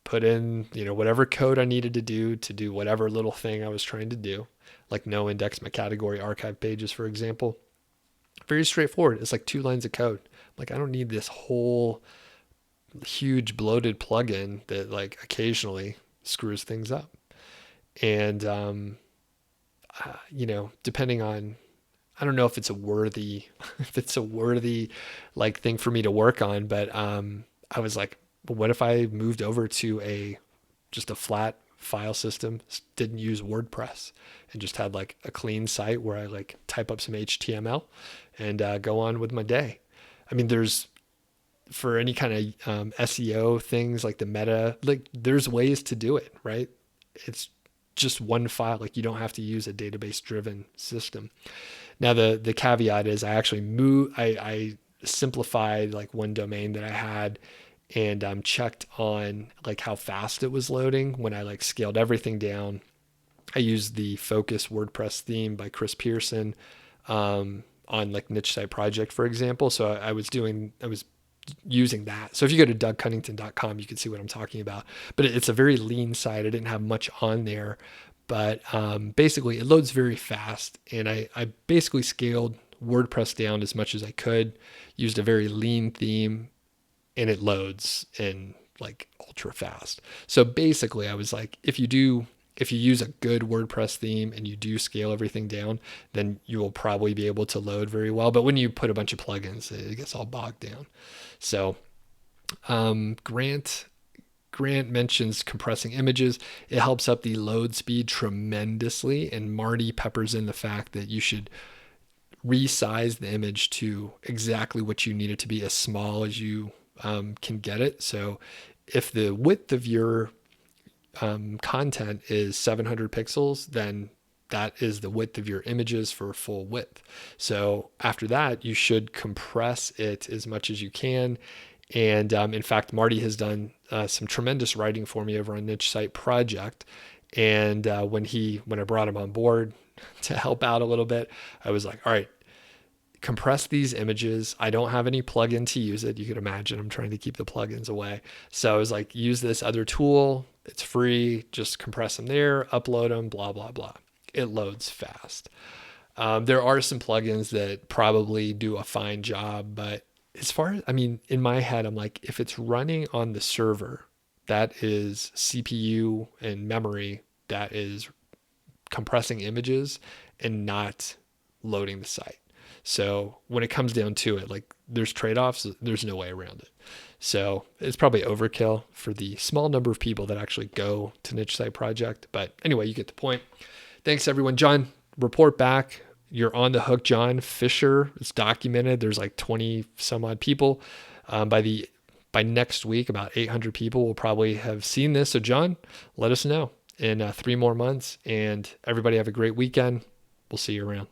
A: put in, whatever code I needed to do whatever little thing I was trying to do, like no index my category archive pages, for example. Very straightforward. It's like 2 lines of code. Like I don't need this whole huge bloated plugin that like occasionally screws things up. And, depending on, I don't know if it's a worthy like thing for me to work on, but, I was like, well, what if I moved over to just a flat file system, didn't use WordPress and just had like a clean site where I like type up some HTML and, go on with my day. I mean, for any kind of SEO things like the meta, like there's ways to do it, right? It's just one file. Like you don't have to use a database driven system. Now the caveat is I actually I simplified like one domain that I had and checked on like how fast it was loading when I like scaled everything down. I used the Focus WordPress theme by Chris Pearson on like Niche Site Project, for example. So I was using that. So if you go to Doug.Cunnington.com, you can see what I'm talking about. But it's a very lean site. I didn't have much on there, but basically it loads very fast. And I basically scaled WordPress down as much as I could, used a very lean theme, and it loads in like ultra fast. So basically I was like, if you use a good WordPress theme and you do scale everything down, then you will probably be able to load very well. But when you put a bunch of plugins, it gets all bogged down. So Grant Grant mentions compressing images. It helps up the load speed tremendously. And Marty peppers in the fact that you should resize the image to exactly what you need it to be, as small as you can get it. So if the width of your content is 700 pixels, then that is the width of your images for full width. So after that, you should compress it as much as you can. And in fact, Marty has done some tremendous writing for me over on Niche Site Project. And when I brought him on board to help out a little bit, I was like, all right, compress these images. I don't have any plugin to use it. You could imagine I'm trying to keep the plugins away. So I was like, use this other tool. It's free. Just compress them there, upload them, blah, blah, blah. It loads fast. There are some plugins that probably do a fine job, but as far as, in my head, I'm like, if it's running on the server, that is CPU and memory, that is compressing images and not loading the site. So when it comes down to it, like there's trade-offs, there's no way around it. So it's probably overkill for the small number of people that actually go to Niche Site Project. But anyway, you get the point. Thanks everyone. John, report back. You're on the hook, John Fisher. It's documented. There's like 20 some odd people. By next week, about 800 people will probably have seen this. So John, let us know in 3 more months, and everybody have a great weekend. We'll see you around.